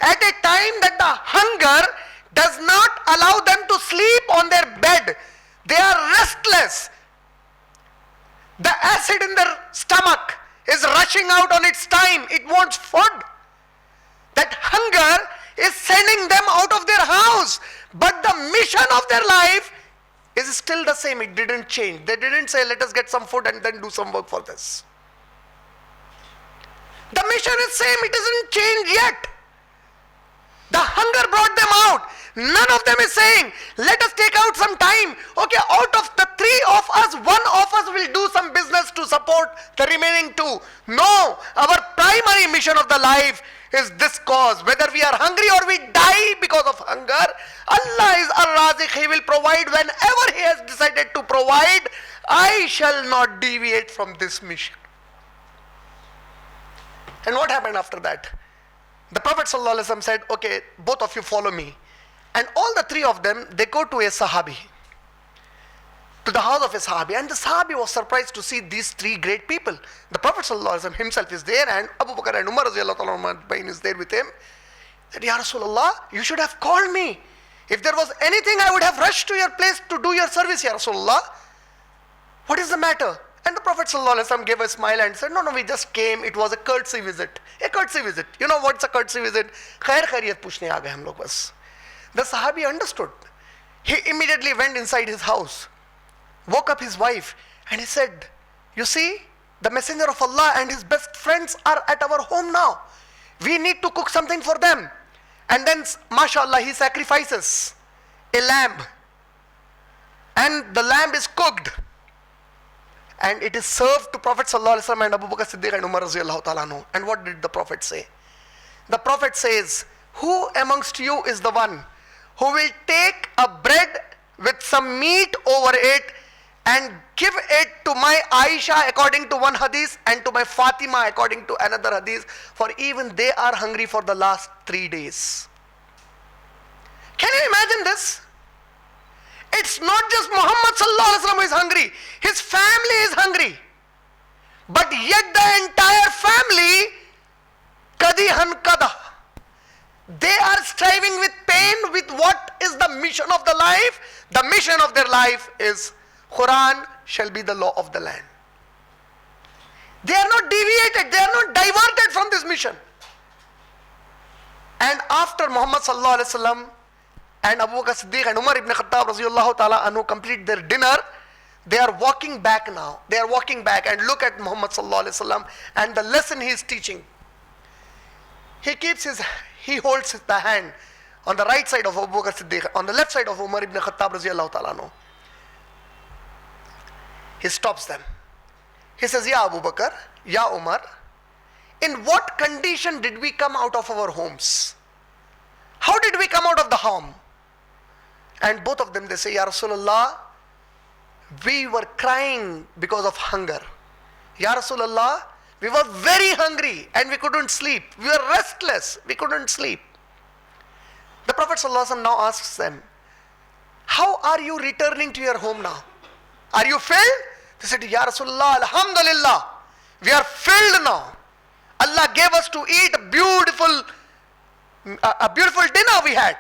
at a time that the hunger does not allow them to sleep on their bed, they are restless. The acid in their stomach is rushing out on its time. It wants food. That hunger is sending them out of their house. But the mission of their life is still the same. It didn't change. They didn't say, let us get some food and then do some work for this. The mission is same. It doesn't change yet. The hunger brought them out. None of them is saying, let us take out some time. Okay, out of the three of us, one of us will do some business to support the remaining two. No, our primary mission of the life is this cause. Whether we are hungry or we die because of hunger, Allah is Ar-Raziq. He will provide whenever He has decided to provide. I shall not deviate from this mission. And what happened after that? The Prophet ﷺ said, okay, both of you follow me. And all the three of them, they go to a Sahabi, to the house of a Sahabi. And the Sahabi was surprised to see these three great people. The Prophet ﷺ himself is there, and Abu Bakr and Umar is there with him. He said, Ya Rasulullah, you should have called me. If there was anything, I would have rushed to your place to do your service, Ya Rasulullah. What is the matter? And the Prophet ﷺ gave a smile and said, no, we just came. It was a courtesy visit. A courtesy visit. You know what's a courtesy visit? Khair khairiyat puchne aa gaye hum log bas. The Sahabi understood. He immediately went inside his house, woke up his wife, and he said, you see, the messenger of Allah and his best friends are at our home now. We need to cook something for them. And then, mashallah, he sacrifices a lamb. And the lamb is cooked. And it is served to Prophet ﷺ and Abu Bakr Siddiq and Umar radiallahu ta'ala anhu. And what did the Prophet say? The Prophet says, who amongst you is the one who will take a bread with some meat over it and give it to my Aisha according to one hadith and to my Fatima according to another hadith, for even they are hungry for the last 3 days. Can you imagine this? It's not just Muhammad sallallahu alaihi wasallam who is hungry. His family is hungry. But yet the entire family, kadihan kada, they are striving with pain with what is the mission of the life. The mission of their life is Quran shall be the law of the land. They are not deviated, they are not diverted from this mission. And after Muhammad sallallahu alaihi wasallam and Abu Bakr Siddiq and Umar ibn Khattab radiallahu ta'ala anhu complete their dinner, they are walking back now. They are walking back, and look at Muhammad sallallahu alaihi wasallam and the lesson he is teaching. He holds the hand on the right side of Abu Bakr Siddiq, on the left side of Umar ibn Khattab radiallahu ta'ala anhu. He stops them. He says, Ya Abu Bakr, Ya Umar, in what condition did we come out of our homes? How did we come out of the home? And both of them, they say, Ya Rasulullah, we were crying because of hunger. Ya Rasulullah, we were very hungry and we couldn't sleep. We were restless, we couldn't sleep. The Prophet ﷺ now asks them, how are you returning to your home now? Are you filled? They said, Ya Rasulullah, Alhamdulillah, we are filled now. Allah gave us to eat a beautiful dinner we had.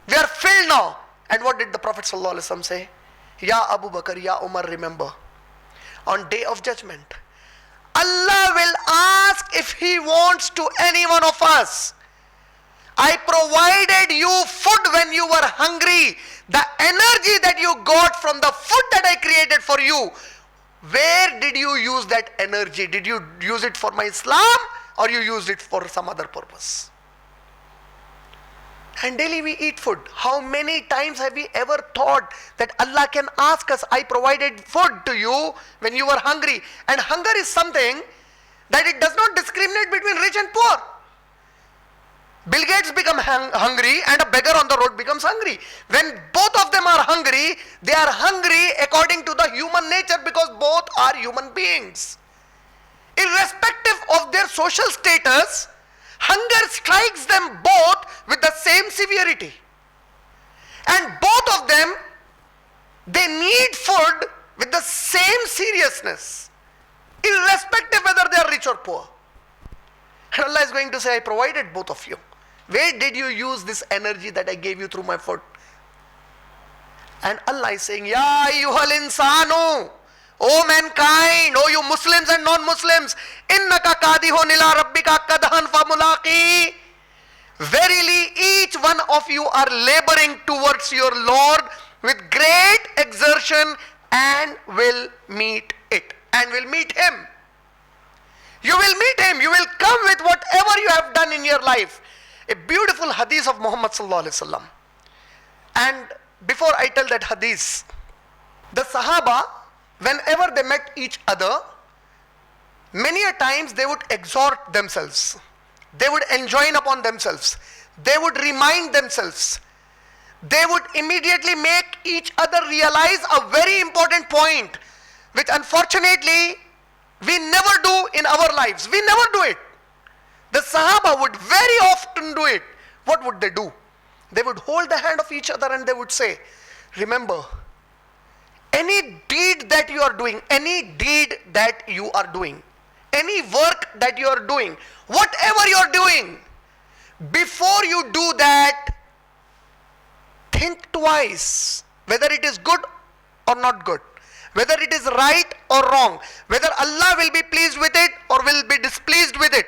We are filled now. And what did the Prophet ﷺ say? Ya Abu Bakr, Ya Umar, remember, on day of judgment, Allah will ask if He wants to any one of us. I provided you food when you were hungry. The energy that you got from the food that I created for you, where did you use that energy? Did you use it for my Islam or you used it for some other purpose? And daily we eat food. How many times have we ever thought that Allah can ask us, I provided food to you when you were hungry? And hunger is something that it does not discriminate between rich and poor. Bill Gates becomes hungry and a beggar on the road becomes hungry. When both of them are hungry, they are hungry according to the human nature, because both are human beings. Irrespective of their social status, hunger strikes them both with the same severity. And both of them, they need food with the same seriousness, irrespective whether they are rich or poor. And Allah is going to say, I provided both of you. Where did you use this energy that I gave you through my food? And Allah is saying, Ya ayyuhal insanu, O mankind, O you Muslims and non-Muslims, innaka kadihun ila rabbika kadhan famulaqi. Verily, each one of you are laboring towards your Lord with great exertion and will meet it. And will meet Him. You will meet Him. You will come with whatever you have done in your life. a beautiful hadith of Muhammad sallallahu alaihi wasallam. And before I tell that hadith, the Sahaba, whenever they met each other, many a times they would exhort themselves. They would enjoin upon themselves. They would remind themselves. They would immediately make each other realize a very important point, which unfortunately we never do in our lives. We never do it. The Sahaba would very often do it. What would they do? They would hold the hand of each other and they would say, remember, any deed that you are doing, any work that you are doing, whatever you are doing, before you do that, think twice whether it is good or not good, whether it is right or wrong, whether Allah will be pleased with it or will be displeased with it.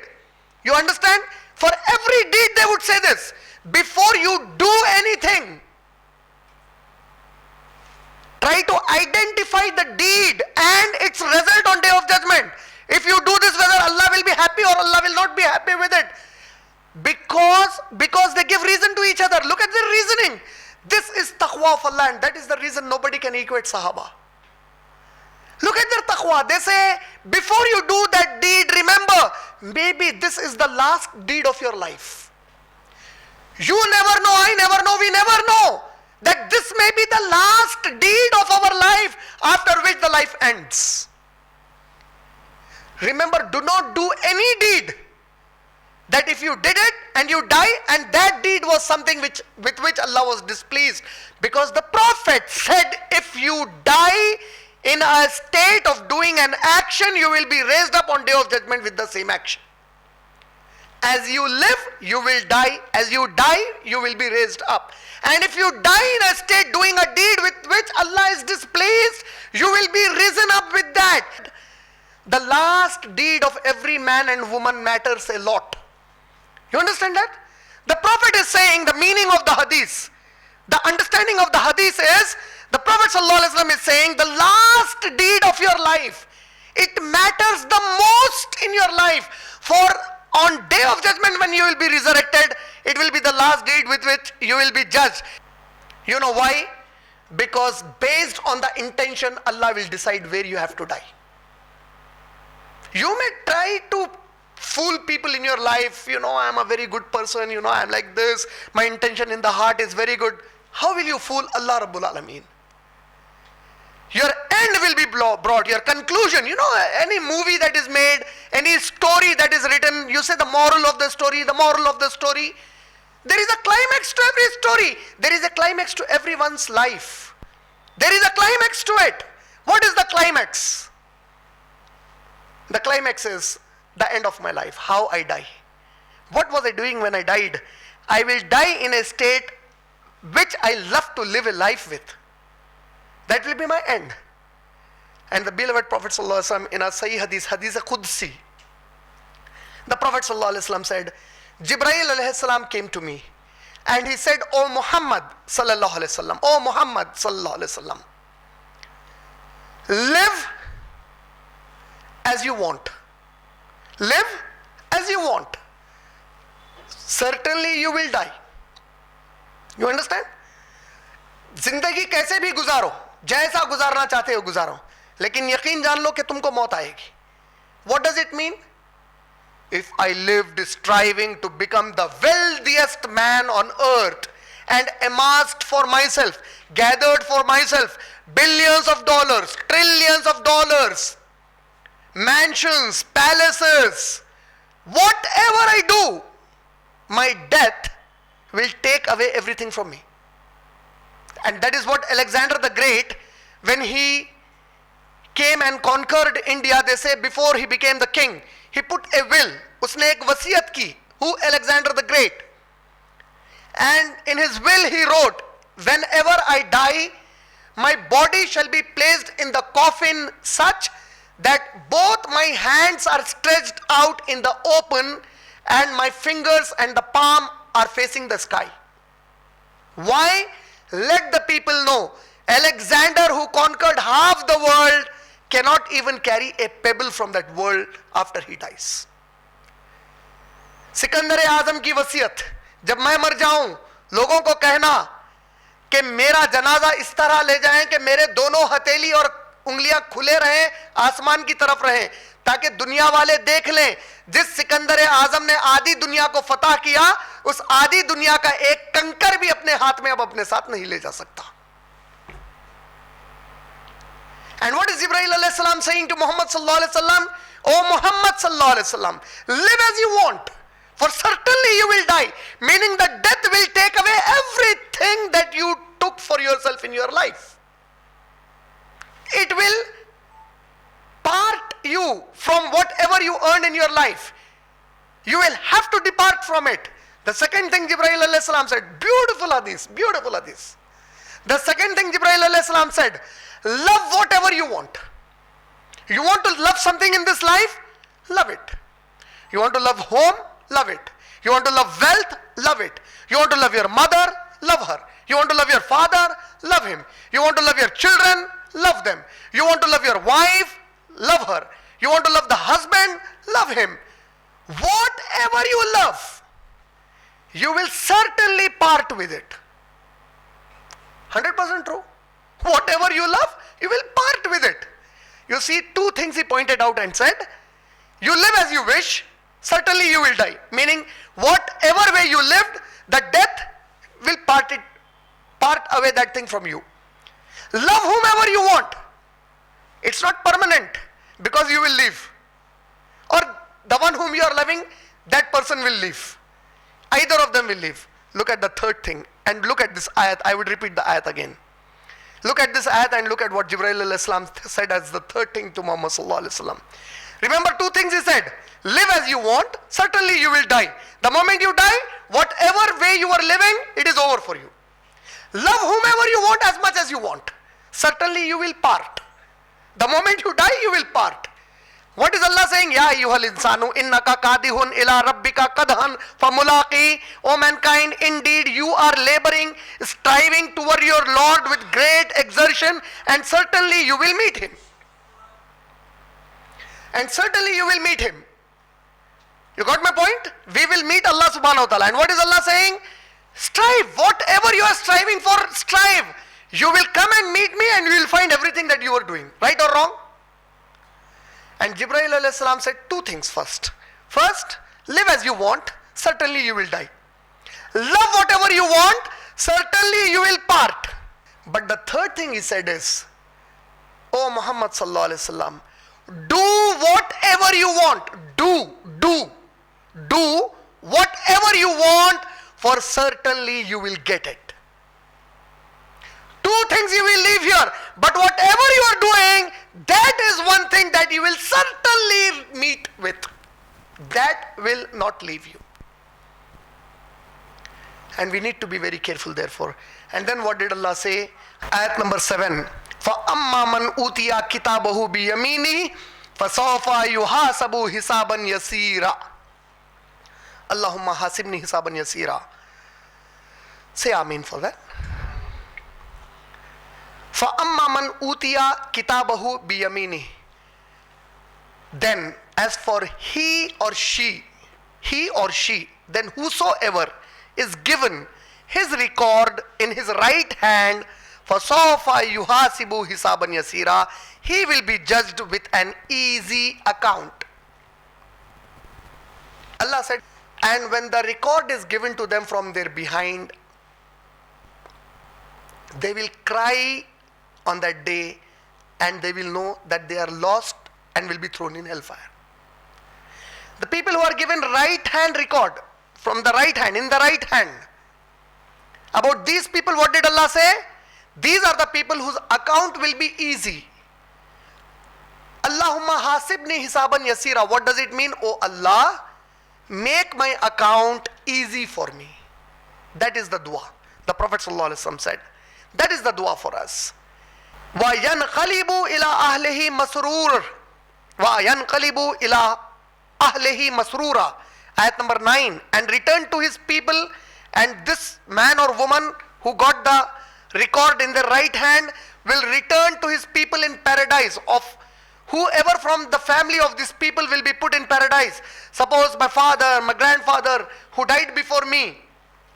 You understand? For every deed they would say this. Before you do anything, try to identify the deed and its result on Day of Judgment. If you do this, whether Allah will be happy or Allah will not be happy with it. Because they give reason to each other. Look at their reasoning. This is taqwa of Allah, and that is the reason nobody can equate Sahaba. Look at their taqwa. They say, before you do that deed, remember, maybe this is the last deed of your life. You never know, I never know, we never know that this may be the last deed of our life, after which the life ends. Remember, do not do any deed that if you did it and you die, and that deed was something with which Allah was displeased. Because the Prophet said, if you die in a state of doing an action, you will be raised up on Day of Judgment with the same action. As you live, you will die. As you die, you will be raised up. And if you die in a state doing a deed with which Allah is displeased, you will be risen up with that. The last deed of every man and woman matters a lot. You understand that? The Prophet is saying the meaning of the hadith. The understanding of the hadith is, the Prophet ﷺ is saying the last deed of your life, it matters the most in your life. For on Day of Judgment, when you will be resurrected, it will be the last deed with which you will be judged. You know why? Because based on the intention, Allah will decide where you have to die. You may try to fool people in your life. I am a very good person. I am like this. My intention in the heart is very good. How will you fool Allah Rabbul Alameen? Your end will be brought, your conclusion. Any movie that is made, any story that is written, you say the moral of the story, There is a climax to every story. There is a climax to everyone's life. There is a climax to it. What is the climax? The climax is the end of my life, how I die. What was I doing when I died? I will die in a state which I love to live a life with. That will be my end. And the beloved Prophet ﷺ in a Sahih Hadith, Hadith Qudsi, the Prophet ﷺ said, Jibreel alayhi salam came to me and he said, O Muhammad sallallahu alayhi wasallam, O Muhammad sallallahu alayhi wasallam, live as you want. Live as you want. Certainly you will die. You understand? जिंदगी कैसे भी गुजारो, जैसा गुजारना चाहते हो गुजारो, लेकिन यकीन जान लो कि तुमको मौत आएगी. What does it mean? If I lived striving to become the wealthiest man on earth and amassed for myself, gathered for myself billions of dollars, trillions of dollars, mansions, palaces, whatever I do, my death will take away everything from me. And that is what Alexander the Great, when he came and conquered India, they say before he became the king, he put a will. Usne ek wasiyat ki. Who? Alexander the Great. And in his will he wrote, whenever I die, my body shall be placed in the coffin such that both my hands are stretched out in the open and my fingers and the palm are facing the sky. Why? Let the people know, Alexander, who conquered half the world, cannot even carry a pebble from that world after he dies. Sikandar-e-Azam ki wasiyat, जब मैं मर जाऊं, लोगों को कहना कि मेरा जनाजा इस तरह ले जाएं कि मेरे दोनों हथेली और उंगलियां खुले रहें, आसमान की तरफ रहें, ताकि दुनिया वाले देख लें जिस सिकंदर आजम ने आधी दुनिया को फतह किया, उस आधी दुनिया का एक कंकर भी अपने हाथ में अब अपने साथ नहीं ले जा सकता. And what is Jibreel alayhi salam saying to Muhammad sallallahu alaihi wasallam? Oh Muhammad sallallahu alaihi wasallam, live as you want, for certainly you will die. Meaning that death will take away everything that you took for yourself in your life. It will part you from whatever you earned in your life. You will have to depart from it. The second thing Jibreel alayhi salam said, beautiful hadith, beautiful hadith. The second thing Jibreel alayhi salam said, love whatever you want. You want to love something in this life? Love it. You want to love home? Love it. You want to love wealth? Love it. You want to love your mother? Love her. You want to love your father? Love him. You want to love your children? Love them. You want to love your wife? Love her. You want to love the husband? Love him. Whatever you love, you will certainly part with it. 100% true. Whatever you love, you will part with it. You see, two things he pointed out and said, you live as you wish, certainly you will die. Meaning, whatever way you lived, the death will part away that thing from you. Love whomever you want. It's not permanent, because you will leave. Or the one whom you are loving, that person will leave. Either of them will leave. Look at the third thing, and look at this ayat. I would repeat the ayat again. Look at this ayat and look at what Jibreel alayhi salam said as the third thing to Muhammad sallallahu alaihi wasallam. Remember two things he said. Live as you want, certainly you will die. The moment you die, whatever way you are living, it is over for you. Love whomever you want as much as you want. Certainly you will part. The moment you die, you will part. What is Allah saying? Ya ayyuhal insanu innaka kadihun ila rabbika kadhan famulaqi. O mankind, indeed you are laboring, striving toward your Lord with great exertion, and certainly you will meet him. And certainly you will meet him. You got my point? We will meet Allah subhanahu wa ta'ala. And what is Allah saying? Strive. Whatever you are striving for, strive. You will come and meet me and you will find everything that you are doing. Right or wrong? And Jibreel alayhi salam said two things first. First, live as you want, certainly you will die. Love whatever you want, certainly you will part. But the third thing he said is, O Muhammad sallallahu alaihi wasallam, do whatever you want. Do whatever you want, for certainly you will get it. Two things you will leave here, but whatever you are doing, that is one thing that you will certainly meet with. That will not leave you. And we need to be very careful therefore. And then what did Allah say? Ayat number 7. فَأَمَّا مَنْ أُوتِيَ كِتَابَهُ بِيَمِينِهِ فَسَوْفَ يُحَاسَبُ حِسَابًا يَسِيرًا. Allahumma hasibni hisaban yasira. Say Ameen for that. فَأَمَّا مَنْ أُوتِيَ كِتَابَهُ بِيَمِينِهِ. Then, as for he or she, then whosoever is given his record in his right hand, فَسَوْفَ يُحَاسِبُ حِسَابًا يَسِيرًا. He will be judged with an easy account. Allah said, and when the record is given to them from their behind, they will cry on that day, and they will know that they are lost and will be thrown in hellfire. The people who are given right hand record, from the right hand, in the right hand, about these people, what did Allah say? These are the people whose account will be easy. Allahumma hasibni hisaban yasira. What does it mean? Oh Allah, make my account easy for me. That is the dua. The Prophet ﷺ said, that is the dua for us. وَيَنْقَلِبُ إِلَىٰ أَهْلِهِ مَسْرُورًا. وَيَنْقَلِبُ إِلَىٰ أَهْلِهِ مَسْرُورًا. Ayat number 9. And return to his people, and this man or woman who got the record in their right hand will return to his people in paradise. Of whoever from the family of these people will be put in paradise. Suppose my father, my grandfather who died before me,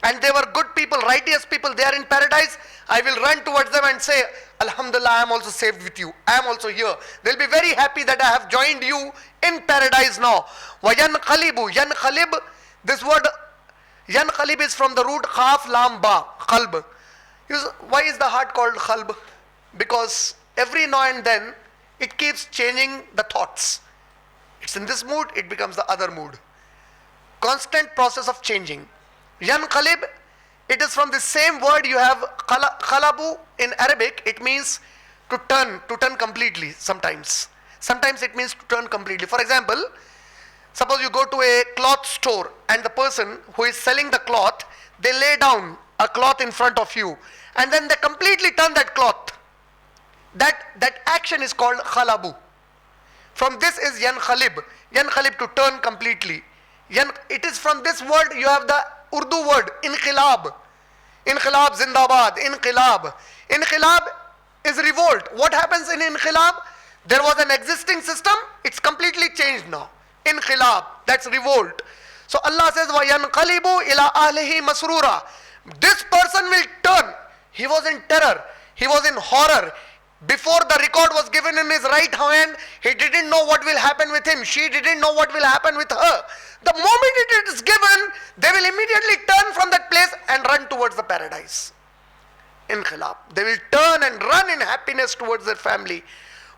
and they were good people, righteous people, they are in paradise, I will run towards them and say, Alhamdulillah, I am also saved with you. I am also here. They'll be very happy that I have joined you in paradise now. وَيَنْقَلِبُ يَنْقَلِب, this word yanqalib is from the root khaf lam ba, qalb. Why is the heart called qalb? Because every now and then it keeps changing the thoughts. It's in this mood, it becomes the other mood. Constant process of changing. Yanqalib, it is from the same word you have qalabu in Arabic. It means to turn completely sometimes. Sometimes it means to turn completely. For example, suppose you go to a cloth store and the person who is selling the cloth, they lay down a cloth in front of you and then they completely turn that cloth. That action is called khalabu. From this is yanqalib. Yanqalib, to turn completely. It is from this word you have the Urdu word inqilab. Inqilab zindabad. Inqilab. Inqilab is revolt. What happens in inqilab? There was an existing system, it's completely changed now. Inqilab, that's revolt. So Allah says, وَيَنْقَلِبُ إِلَىٰ أَهْلِهِ مَسْرُورًا. This person will turn. He was in terror. He was in horror. Before the record was given in his right hand, he didn't know what will happen with him. She didn't know what will happen with her. The moment it is given, they will immediately turn from that place and run towards the paradise. Inqilab. They will turn and run in happiness towards their family.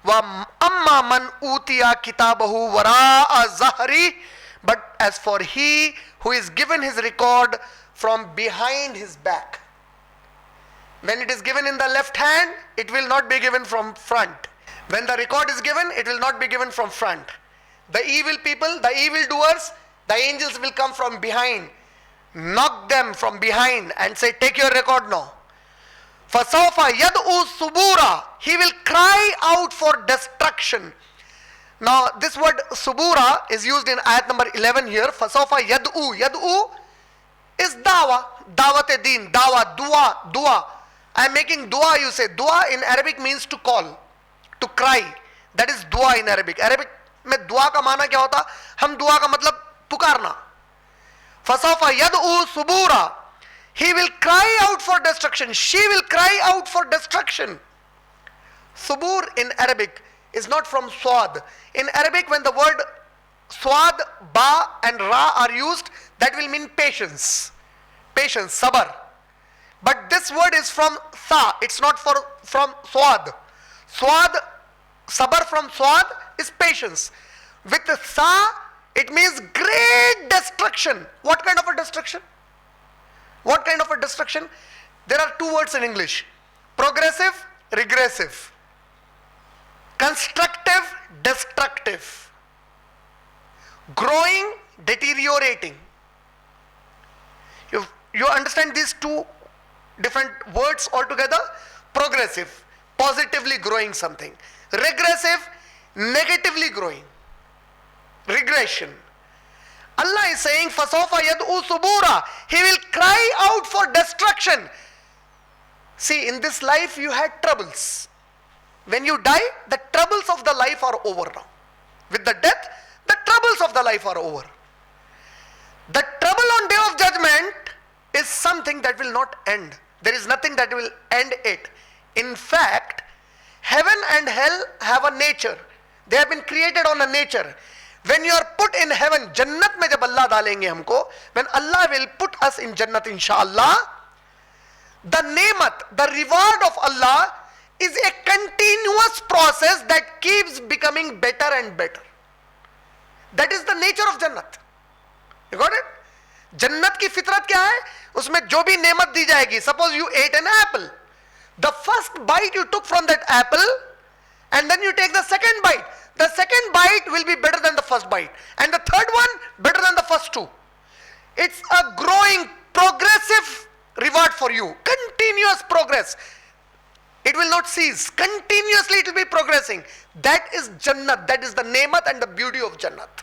وَأَمَّا مَنْ أُوتِيَ كِتَابَهُ وَرَاءَ ظَهْرِهِ. But as for he who is given his record from behind his back. When it is given in the left hand, it will not be given from front. When the record is given, it will not be given from front. The evil people, the evil doers, the angels will come from behind, knock them from behind and say, take your record now. فَسَوْفَ يَدْعُ subura. He will cry out for destruction. Now this word subura is used in ayat number 11 here. فَسَوْفَ يَدْعُ. Yad'u is dawa, dawat-e-din, dawa, dua. I am making dua, you say. Dua in Arabic means to call, to cry. That is dua in Arabic. Arabic में दुआ का माना क्या होता? हम दुआ का मतलब पुकारना. فَسَوْفَ يَدْعُ subura. He will cry out for destruction. She will cry out for destruction. Subur in Arabic is not from swad. In Arabic, when the word swad, ba and ra are used, that will mean patience. Patience, sabr. But this word is from sa. It's not from swad. Swad, sabr from swad is patience. With the sa, it means great destruction. What kind of a destruction? What kind of a destruction? There are two words in English. Progressive, regressive. Constructive, destructive. Growing, deteriorating. You understand these two different words altogether? Progressive, positively growing something. Regressive, negatively growing. Regression. Allah is saying, فَسَوْفَ يَدْعُ subura. He will cry out for destruction. See, in this life you had troubles. When you die, the troubles of the life are over now. With the death, the troubles of the life are over. The trouble on Day of Judgment is something that will not end. There is nothing that will end it. In fact, heaven and hell have a nature. They have been created on a nature. When you are put in heaven, Jannat mein jab Allah dalenge humko, when Allah will put us in Jannat inshallah, the nemat, the reward of Allah is a continuous process that keeps becoming better and better. That is the nature of Jannat. You got it? Jannat ki fitrat kya hai? Usme jo bhi nemat di jayegi. Suppose you ate an apple. The first bite you took from that apple, and then you take the second bite. The second bite will be better than the first bite. And the third one, better than the first two. It's a growing, progressive reward for you. Continuous progress. It will not cease. Continuously it will be progressing. That is Jannat. That is the nemat and the beauty of Jannat.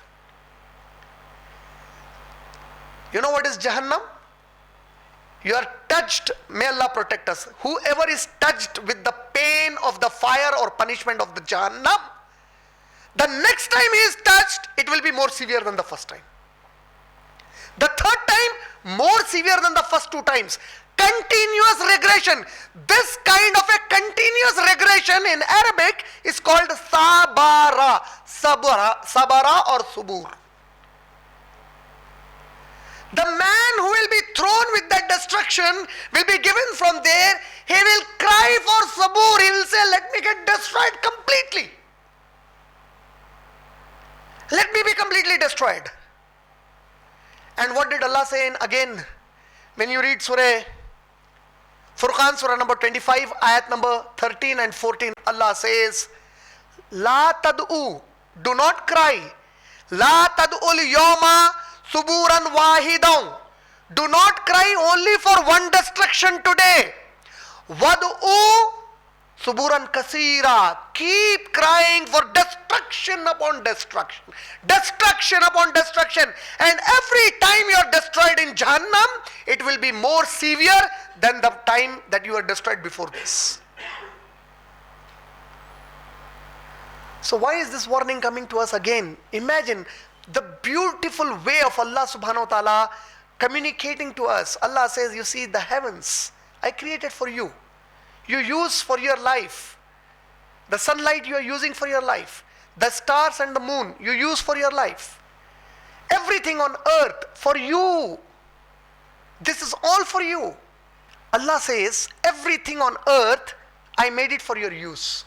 You know what is Jahannam? You are touched, may Allah protect us. Whoever is touched with the pain of the fire or punishment of the Jahannam, the next time he is touched, it will be more severe than the first time. The third time, more severe than the first two times. Continuous regression. This kind of a continuous regression in Arabic is called sabara. Sabara or subur. The man who will be thrown with that destruction will be given from there. He will cry for sabur. He will say, let me get destroyed completely. Let me be completely destroyed. And what did Allah say again? When you read Surah Furqan, Surah number 25, ayat number 13 and 14, Allah says, La tad'u, do not cry. La tad'ul yawma suburan wahidaun. Do not cry only for one destruction today. Wad'u suburan kasira. Keep crying for destruction upon destruction. Destruction upon destruction. And every time you are destroyed in Jahannam, it will be more severe than the time that you were destroyed before this. So why is this warning coming to us again? Imagine the beautiful way of Allah subhanahu wa ta'ala communicating to us. Allah says, you see the heavens, I created for you. You use for your life. The sunlight you are using for your life. The stars and the moon you use for your life. Everything on earth for you. This is all for you. Allah says, everything on earth, I made it for your use.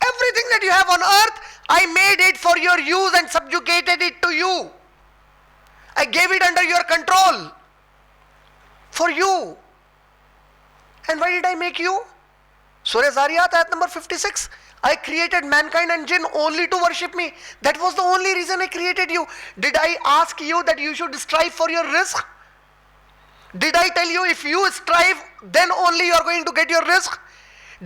Everything that you have on earth, I made it for your use and subjugated it to you. I gave it under your control. For you. And why did I make you? Surah Zariyat, ayat number 56. I created mankind and jinn only to worship me. That was the only reason I created you. Did I ask you that you should strive for your rizq? Did I tell you if you strive, then only you are going to get your rizq?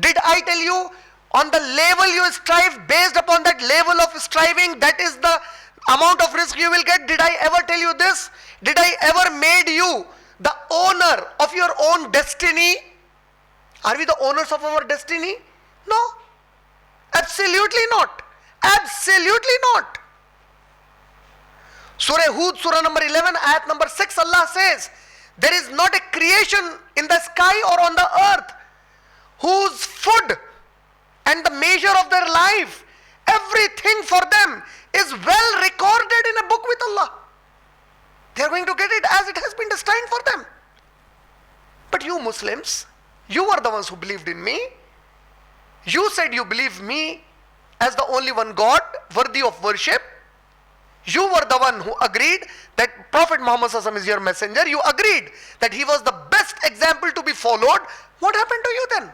Did I tell you on the level you strive, based upon that level of striving, that is the amount of rizq you will get? Did I ever tell you this? Did I ever made you the owner of your own destiny? Are we the owners of our destiny? No. Absolutely not. Absolutely not. Surah Hud, Surah number 11, ayat number 6, Allah says, there is not a creation in the sky or on the earth whose food and the measure of their life, everything for them is well recorded in a book with Allah. They are going to get it as it has been destined for them. But you Muslims, you are the ones who believed in me. You said you believe me as the only one God worthy of worship. You were the one who agreed that Prophet Muhammad ﷺ is your messenger. You agreed that he was the best example to be followed. What happened to you then?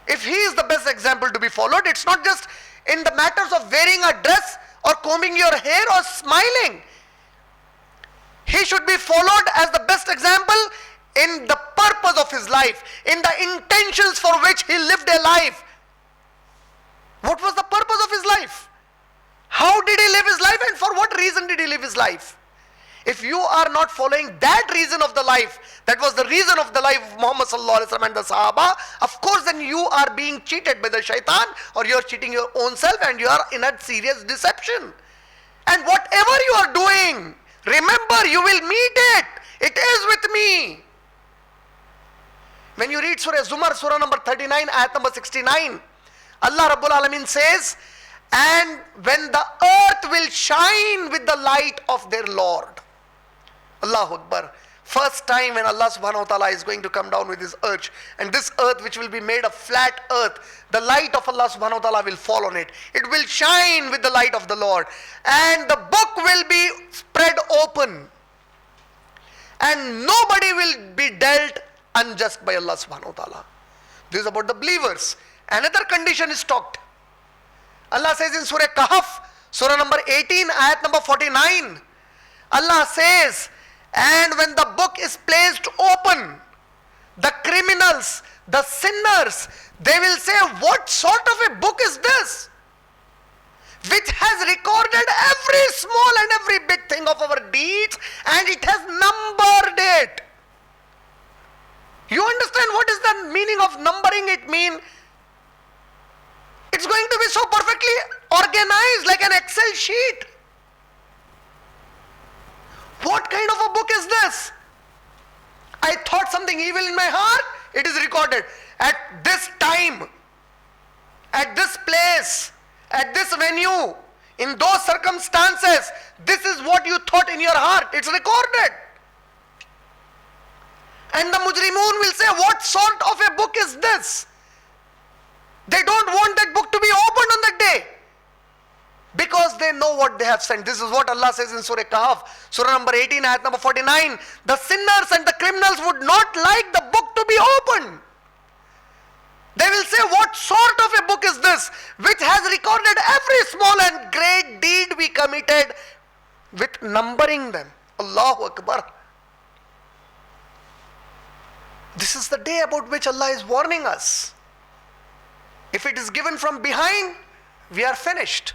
If he is the best example to be followed, it's not just in the matters of wearing a dress or combing your hair or smiling. He should be followed as the best example in the purpose of his life, in the intentions for which he lived a life. What was the purpose of his life? How did he live his life, and for what reason did he live his life? If you are not following that reason of the life, that was the reason of the life of Muhammad sallallahu alaihi wasallam and the Sahaba, of course then you are being cheated by the shaitan, or you are cheating your own self, and you are in a serious deception. And whatever you are doing, remember you will meet it. It is with me. When you read Surah Zumar, Surah number 39, ayat number 69, Allah Rabbul Alamin says, and when the earth will shine with the light of their Lord. Allahu Akbar. First time when Allah subhanahu wa ta'ala is going to come down with his earth, and this earth which will be made a flat earth, the light of Allah subhanahu wa ta'ala will fall on it. It will shine with the light of the Lord, and the book will be spread open, and nobody will be dealt unjust by Allah subhanahu wa ta'ala. This is about the believers. Another condition is talked. Allah says in Surah Kahf, Surah number 18, ayat number 49, Allah says, and when the book is placed open, the criminals, the sinners, they will say, what sort of a book is this? Which has recorded every small and every big thing of our deeds, and it has numbered it. You understand what is the meaning of numbering it mean? It's going to be so perfectly organized like an Excel sheet. What kind of a book is this? I thought something evil in my heart, it is recorded. At this time, at this place, at this venue, in those circumstances, this is what you thought in your heart. It's recorded. And the mujrimun will say, what sort of a book is this? They don't want that book to be opened on that day, because they know what they have sent. This is what Allah says in Surah Kahf, Surah number 18, ayat number 49. The sinners and the criminals would not like the book to be opened. They will say, what sort of a book is this, which has recorded every small and great deed we committed, with numbering them. Allahu Akbar. This is the day about which Allah is warning us. If it is given from behind, we are finished.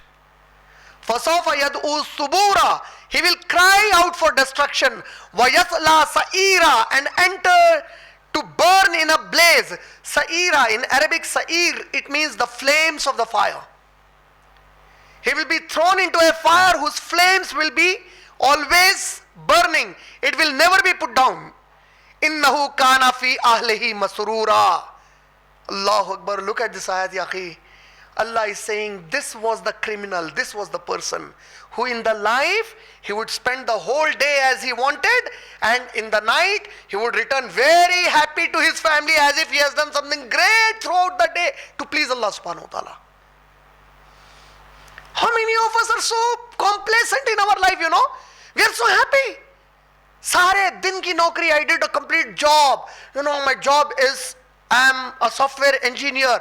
فَسَوْفَ يَدْعُو الثُّبُورَ. He will cry out for destruction. وَيَصْلَى سَعِيرًا. And enter to burn in a blaze. Sa'ira, in Arabic, sa'ir, it means the flames of the fire. He will be thrown into a fire whose flames will be always burning. It will never be put down. إِنَّهُ كَانَ فِي أَهْلِهِ مَسْرُورًا. Allahu Akbar. Look at this ayat, ya akhi. Allah is saying, this was the criminal, this was the person who in the life, he would spend the whole day as he wanted, and in the night, he would return very happy to his family as if he has done something great throughout the day to please Allah subhanahu wa ta'ala. How many of us are so complacent in our life, We are so happy. Sare din ki naukri, I did a complete job. My job is, I am a software engineer.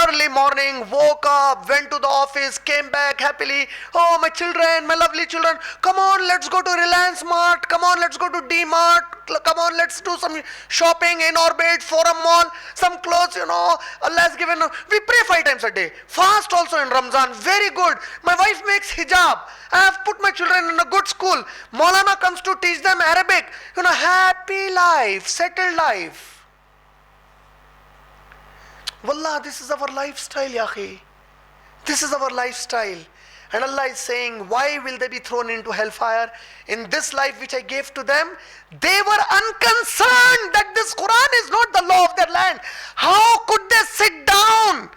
Early morning, woke up, went to the office, came back happily. Oh, my children, my lovely children, come on, let's go to Reliance Mart. Come on, let's go to D-Mart. Come on, let's do some shopping in Orbit, Forum Mall, some clothes, Allah has given. We pray 5 times a day. Fast also in Ramzan, very good. My wife makes hijab. I have put my children in a good school. Maulana comes to teach them Arabic. Happy life, settled life. Wallah, this is our lifestyle, ya akhi. This is our lifestyle. And Allah is saying, why will they be thrown into hellfire? In this life which I gave to them, they were unconcerned that this Quran is not the law of their land. How could they sit down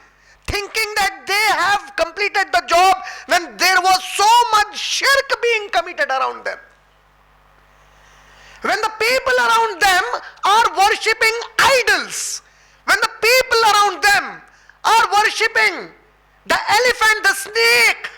thinking that they have completed the job when there was so much shirk being committed around them? When the people around them are worshipping idols, when the people around them are worshipping the elephant, the snake,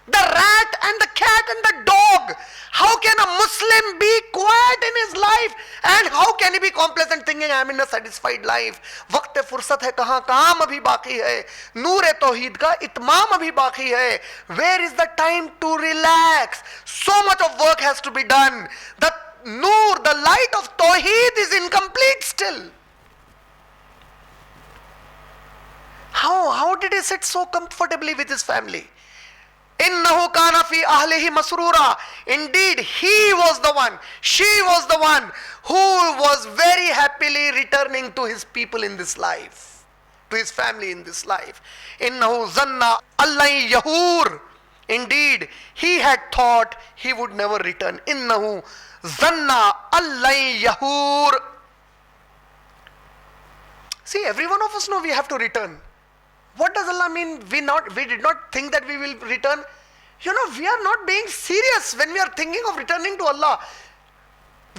the rat and the cat and the dog, how can a Muslim be quiet in his life? And how can he be complacent thinking, I am in a satisfied life? Waqt fursat hai, kahan kaam abhi baki hai. Noor e tawheed ka itmam abhi baki hai. Where is the time to relax? So much of work has to be done. The noor, the light of tawheed is incomplete still. How did he sit so comfortably with his family? إِنَّهُ كَانَ فِي أَهْلِهِ مَسْرُورًا. Indeed, he was the one, she was the one who was very happily returning to his people in this life, to his family in this life. إِنَّهُ ظَنَّ أَلَّن يَهُورَ. Indeed, he had thought he would never return. إِنَّهُ ظَنَّ أَلَّن يَهُورَ. See, every one of us know we have to return. What does Allah mean? We did not think that we will return. We are not being serious when we are thinking of returning to Allah.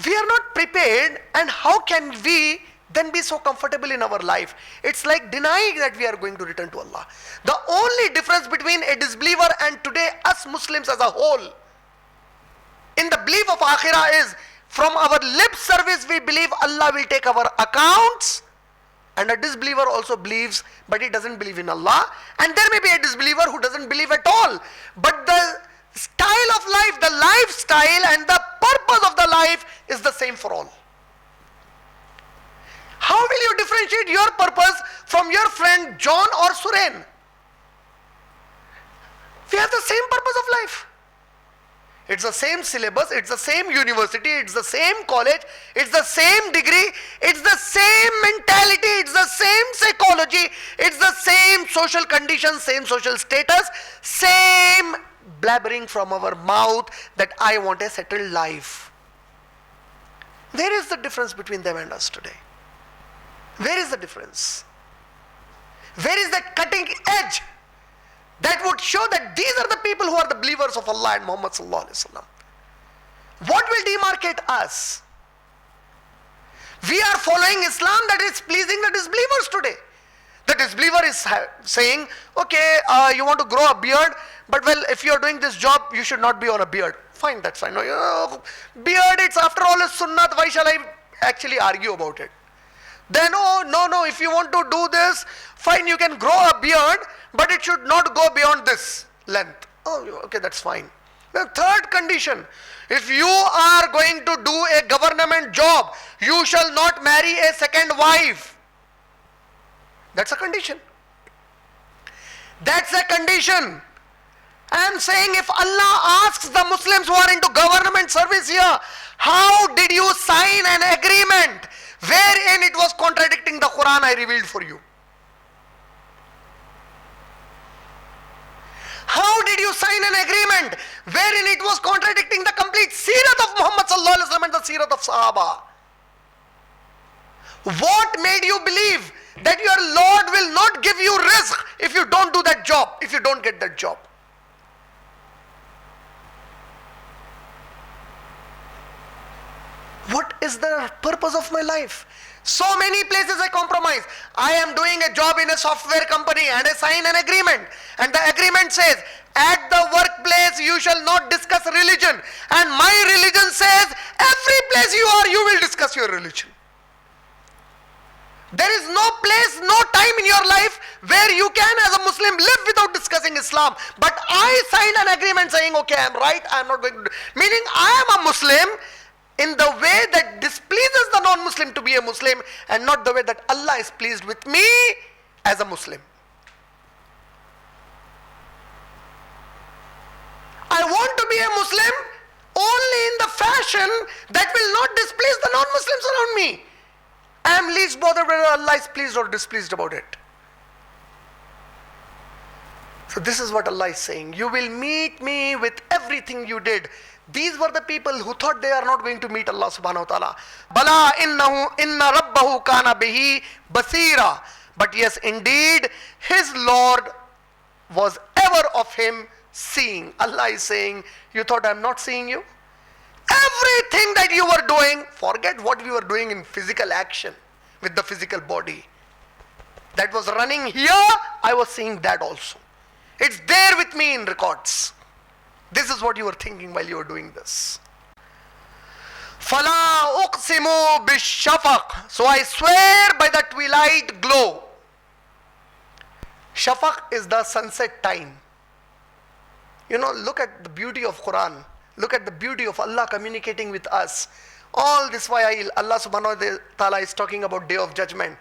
We are not prepared, and how can we then be so comfortable in our life? It's like denying that we are going to return to Allah. The only difference between a disbeliever and today us Muslims as a whole in the belief of Akhirah is, from our lip service we believe Allah will take our accounts. And a disbeliever also believes, but he doesn't believe in Allah. And there may be a disbeliever who doesn't believe at all. But the style of life, the lifestyle and the purpose of the life is the same for all. How will you differentiate your purpose from your friend John or Suren? We have the same purpose of life. It's the same syllabus, it's the same university, it's the same college, it's the same degree, it's the same mentality, it's the same psychology, it's the same social conditions, same social status, same blabbering from our mouth that I want a settled life. Where is the difference between them and us today? Where is the difference? Where is that cutting edge that would show that these are the people who are the believers of Allah and Muhammad sallallahu alaihi wasallam? What will demarcate us? We are following Islam that is pleasing the disbelievers today. The disbeliever is saying, okay, you want to grow a beard, but well, if you are doing this job, you should not be on a beard. Fine, that's fine. No, beard, it's after all is sunnat. Why shall I actually argue about it? Then, oh, no, if you want to do this, fine, you can grow a beard, but it should not go beyond this length. Oh, okay, that's fine. The third condition, if you are going to do a government job, you shall not marry a second wife. That's a condition. That's a condition. I am saying, if Allah asks the Muslims who are into government service here, how did you sign an agreement wherein it was contradicting the Quran I revealed for you? How did you sign an agreement wherein it was contradicting the complete seerat of Muhammad sallallahu alaihi wasallam and the seerat of Sahaba? What made you believe that your Lord will not give you rizq if you don't do that job, if you don't get that job? What is the purpose of my life? So many places I compromise. I am doing a job in a software company and I sign an agreement. And the agreement says, at the workplace you shall not discuss religion. And my religion says, every place you are, you will discuss your religion. There is no place, no time in your life where you can as a Muslim live without discussing Islam. But I signed an agreement saying, okay, I am right, I am not going to do. Meaning I am a Muslim in the way that displeases the non-Muslim to be a Muslim, and not the way that Allah is pleased with me as a Muslim. I want to be a Muslim only in the fashion that will not displease the non-Muslims around me. I am least bothered whether Allah is pleased or displeased about it. So this is what Allah is saying. You will meet me with everything you did. These were the people who thought they are not going to meet Allah subhanahu wa ta'ala. Bala inna rabbahu kana bihi basira. But yes, indeed, his Lord was ever of him seeing. Allah is saying, you thought I am not seeing you? Everything that you were doing, forget what we were doing in physical action with the physical body. That was running here, I was seeing that also. It's there with me in records. This is what you were thinking while you were doing this. فَلَا أُقْسِمُ بِالشَّفَقِ. So I swear by the twilight glow. Shafaq is the sunset time. You know, look at the beauty of Quran. Look at the beauty of Allah communicating with us. All this while Allah subhanahu wa ta'ala is talking about Day of Judgment.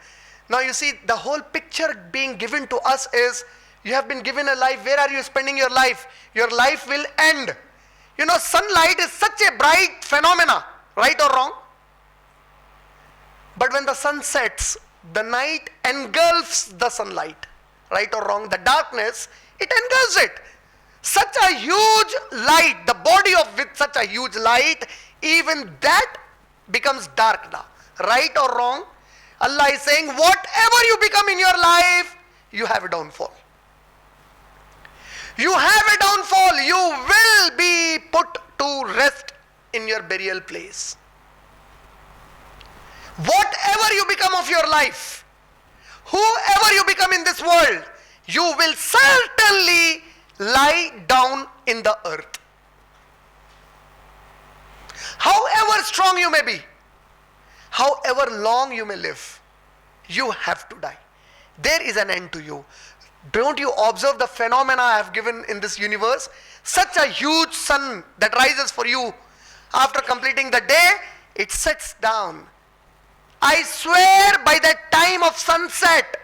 Now you see, the whole picture being given to us is, you have been given a life. Where are you spending your life? Your life will end. You know, sunlight is such a bright phenomena, right or wrong? But when the sun sets, the night engulfs the sunlight, right or wrong? The darkness, it engulfs it. Such a huge light, the body of with such a huge light, even that becomes dark now, right or wrong? Allah is saying, whatever you become in your life, you have a downfall. You have a downfall. You will be put to rest in your burial place. Whatever you become of your life, whoever you become in this world, you will certainly lie down in the earth. However strong you may be, however long you may live, you have to die. There is an end to you. Don't you observe the phenomena I have given in this universe? Such a huge sun that rises for you after completing the day, it sets down. I swear by that time of sunset,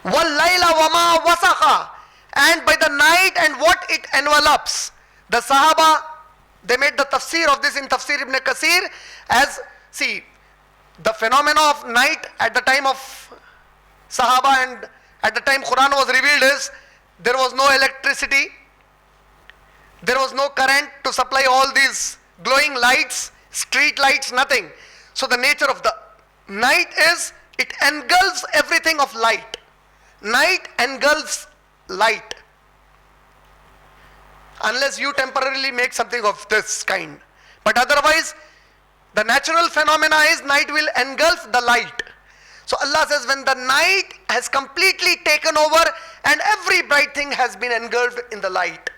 وَاللَّيْلَ وَمَا وَسَخَ, and by the night and what it envelops. The Sahaba, they made the tafsir of this in Tafsir Ibn Kathir as, see, the phenomena of night at the time of Sahaba and at the time Quran was revealed is, there was no electricity, there was no current to supply all these glowing lights Street lights, nothing. So the nature of the night is it engulfs everything of light. Night engulfs light. Unless you temporarily make something of this kind. But otherwise, the natural phenomena is night will engulf the light. So Allah says when the night has completely taken over and every bright thing has been engulfed in the light,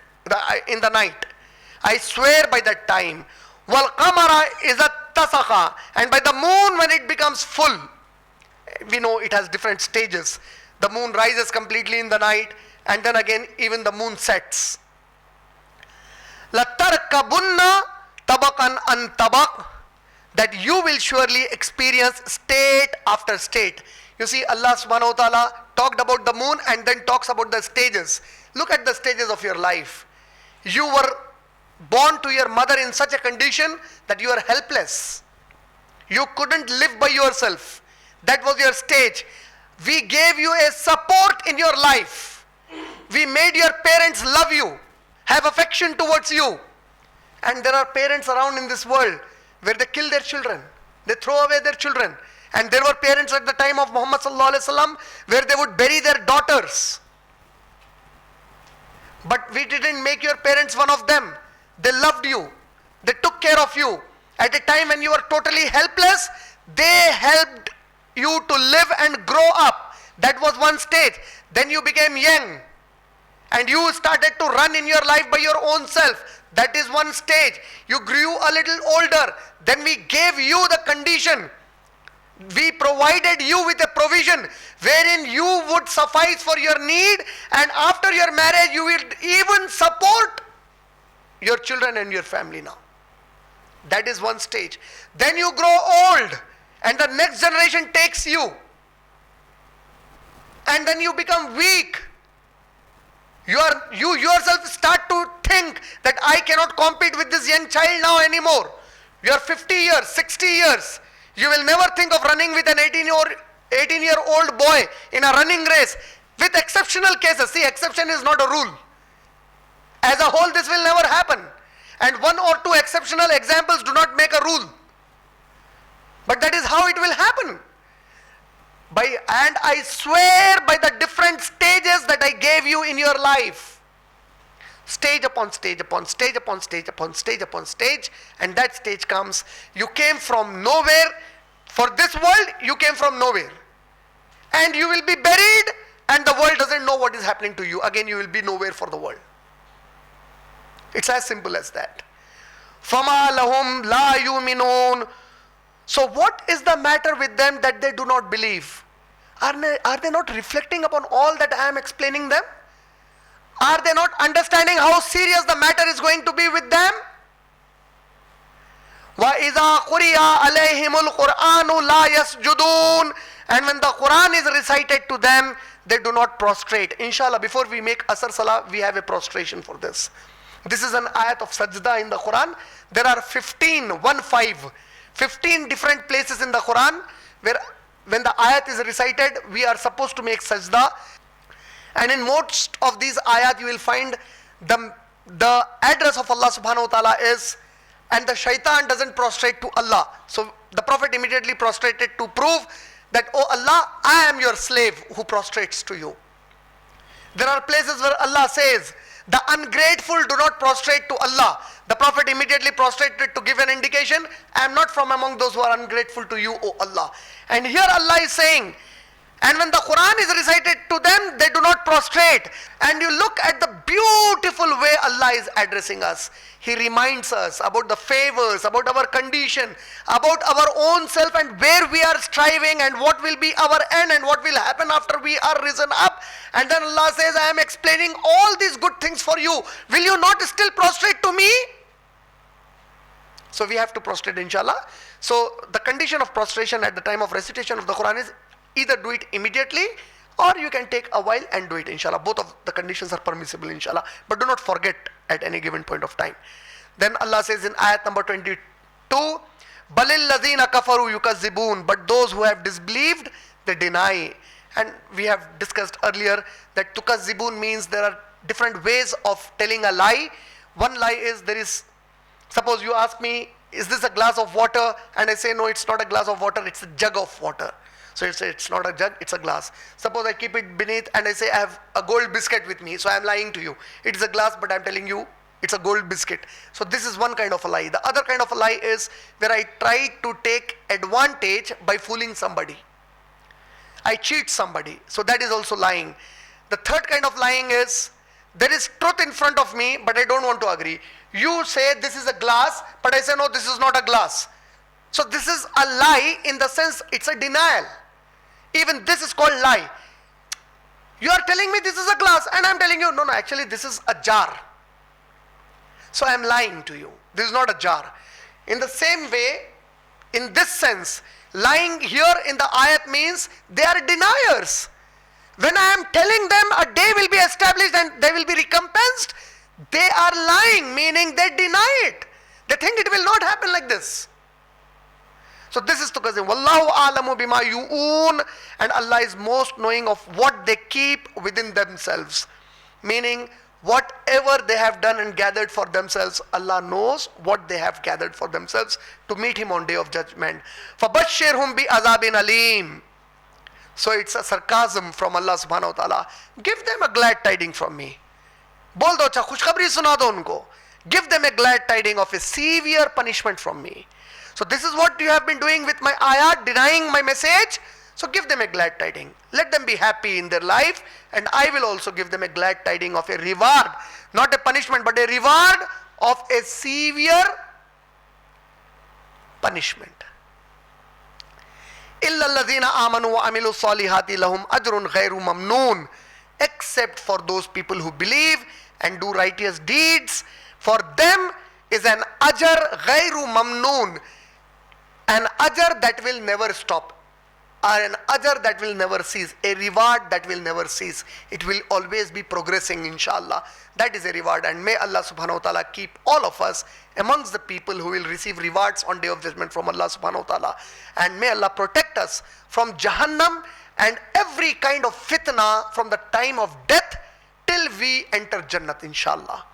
in the night. I swear by that time. Wal qamara iza tasakha, and by the moon when it becomes full. We know it has different stages. The moon rises completely in the night and then again even the moon sets. لَتَرْكَبُنَّ طَبَقًا عَنْ طَبَقٍ, that you will surely experience state after state. You see, Allah subhanahu wa ta'ala talked about the moon and then talks about the stages. Look at the stages of your life. You were born to your mother in such a condition that you are helpless. You couldn't live by yourself. That was your stage. We gave you a support in your life. We made your parents love you, have affection towards you. And there are parents around in this world where they kill their children. They throw away their children. And there were parents at the time of Muhammad sallallahu alaihi wasallam where they would bury their daughters. But we didn't make your parents one of them. They loved you. They took care of you. At a time when you were totally helpless, they helped you to live and grow up. That was one stage. Then you became young and you started to run in your life by your own self. That is one stage. You grew a little older. Then we gave you the condition. We provided you with a provision wherein you would suffice for your need, and after your marriage you will even support your children and your family now. That is one stage. Then you grow old and the next generation takes you. And then you become weak. You yourself start to think that I cannot compete with this young child now anymore. You are 50 years, 60 years. You will never think of running with an 18-year-old boy in a running race. With exceptional cases. See, exception is not a rule. As a whole, this will never happen. And one or two exceptional examples do not make a rule. But that is how it will happen. And I swear by the different stages that I gave you in your life. Stage upon stage upon stage upon stage upon stage upon stage. And that stage comes. You came from nowhere. For this world, you came from nowhere. And you will be buried and the world doesn't know what is happening to you. Again, you will be nowhere for the world. It's as simple as that. فَمَا لَهُمْ لَا يُؤْمِنُونَ. So what is the matter with them that they do not believe? Are they not reflecting upon all that I am explaining them? Are they not understanding how serious the matter is going to be with them? وَإِذَا قُرِئَ عَلَيْهِمُ الْقُرْآنُ لَا يَسْجُدُونَ. And when the Quran is recited to them, they do not prostrate. Inshallah, before we make Asr Salah, we have a prostration for this. This is an ayat of sajda in the Quran. There are 15 different places in the Quran where when the ayat is recited, we are supposed to make sajda. And in most of these ayat, you will find the address of Allah subhanahu wa ta'ala is, and the shaitan doesn't prostrate to Allah. So the Prophet immediately prostrated to prove that, oh Allah, I am your slave who prostrates to you. There are places where Allah says, the ungrateful do not prostrate to Allah. The Prophet immediately prostrated to give an indication, I am not from among those who are ungrateful to you, O Allah. And here Allah is saying, and when the Quran is recited to them, they do not prostrate. And you look at the beautiful way Allah is addressing us. He reminds us about the favors, about our condition, about our own self and where we are striving and what will be our end and what will happen after we are risen up. And then Allah says, I am explaining all these good things for you. Will you not still prostrate to me? So we have to prostrate, inshallah. So the condition of prostration at the time of recitation of the Quran is either do it immediately or you can take a while and do it, inshallah. Both of the conditions are permissible, inshallah. But do not forget at any given point of time. Then Allah says in ayat number 22, بَلِ الَّذِينَ كَفَرُوا يُكَذِّبُونَ. But those who have disbelieved, they deny. And we have discussed earlier that tukazzibun means there are different ways of telling a lie. One lie is suppose you ask me is this a glass of water? And I say, no, it's not a glass of water, it's a jug of water. So it's not a jug, it's a glass. Suppose I keep it beneath and I say I have a gold biscuit with me, so I am lying to you. It is a glass, but I am telling you it's a gold biscuit. So this is one kind of a lie. The other kind of a lie is where I try to take advantage by fooling somebody. I cheat somebody. So that is also lying. The third kind of lying is there is truth in front of me, but I don't want to agree. You say this is a glass, but I say no, this is not a glass. So this is a lie in the sense it's a denial. Even this is called lie. You are telling me this is a glass and I am telling you, no, actually this is a jar. So I am lying to you. This is not a jar. In the same way, in this sense, lying here in the ayat means they are deniers. When I am telling them a day will be established and they will be recompensed, they are lying, meaning they deny it. They think it will not happen like this. So this is to Qazim. Wallahu a'lamu bima yu'oon, and Allah is most knowing of what they keep within themselves. Meaning, whatever they have done and gathered for themselves, Allah knows what they have gathered for themselves to meet Him on Day of Judgment. فَبَشِّرْهُمْ بِعَذَابٍ أَلِيمٍ. So it's a sarcasm from Allah subhanahu wa ta'ala. Give them a glad tiding from me. Bol do acha, khushkhabri suna do unko. Give them a glad tiding of a severe punishment from me. So this is what you have been doing with my ayat, denying my message. So give them a glad tiding. Let them be happy in their life, and I will also give them a glad tiding of a reward. Not a punishment, but a reward of a severe punishment. إِلَّا الَّذِينَ آمَنُوا وَعَمِلُوا الصَّالِحَاتِ لَهُمْ أَجْرٌ غَيْرُ مَمْنُونَ. Except for those people who believe and do righteous deeds, for them is an ajr غَيْرُ مَمْنُونَ. An ajr that will never stop. Or an ajr that will never cease. A reward that will never cease. It will always be progressing, inshallah. That is a reward, and may Allah subhanahu wa ta'ala keep all of us amongst the people who will receive rewards on Day of Judgment from Allah subhanahu wa ta'ala. And may Allah protect us from Jahannam and every kind of fitna from the time of death till we enter Jannat, inshallah.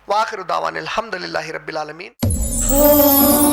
Wa akhiru dawan alhamdulillahi rabbil alameen.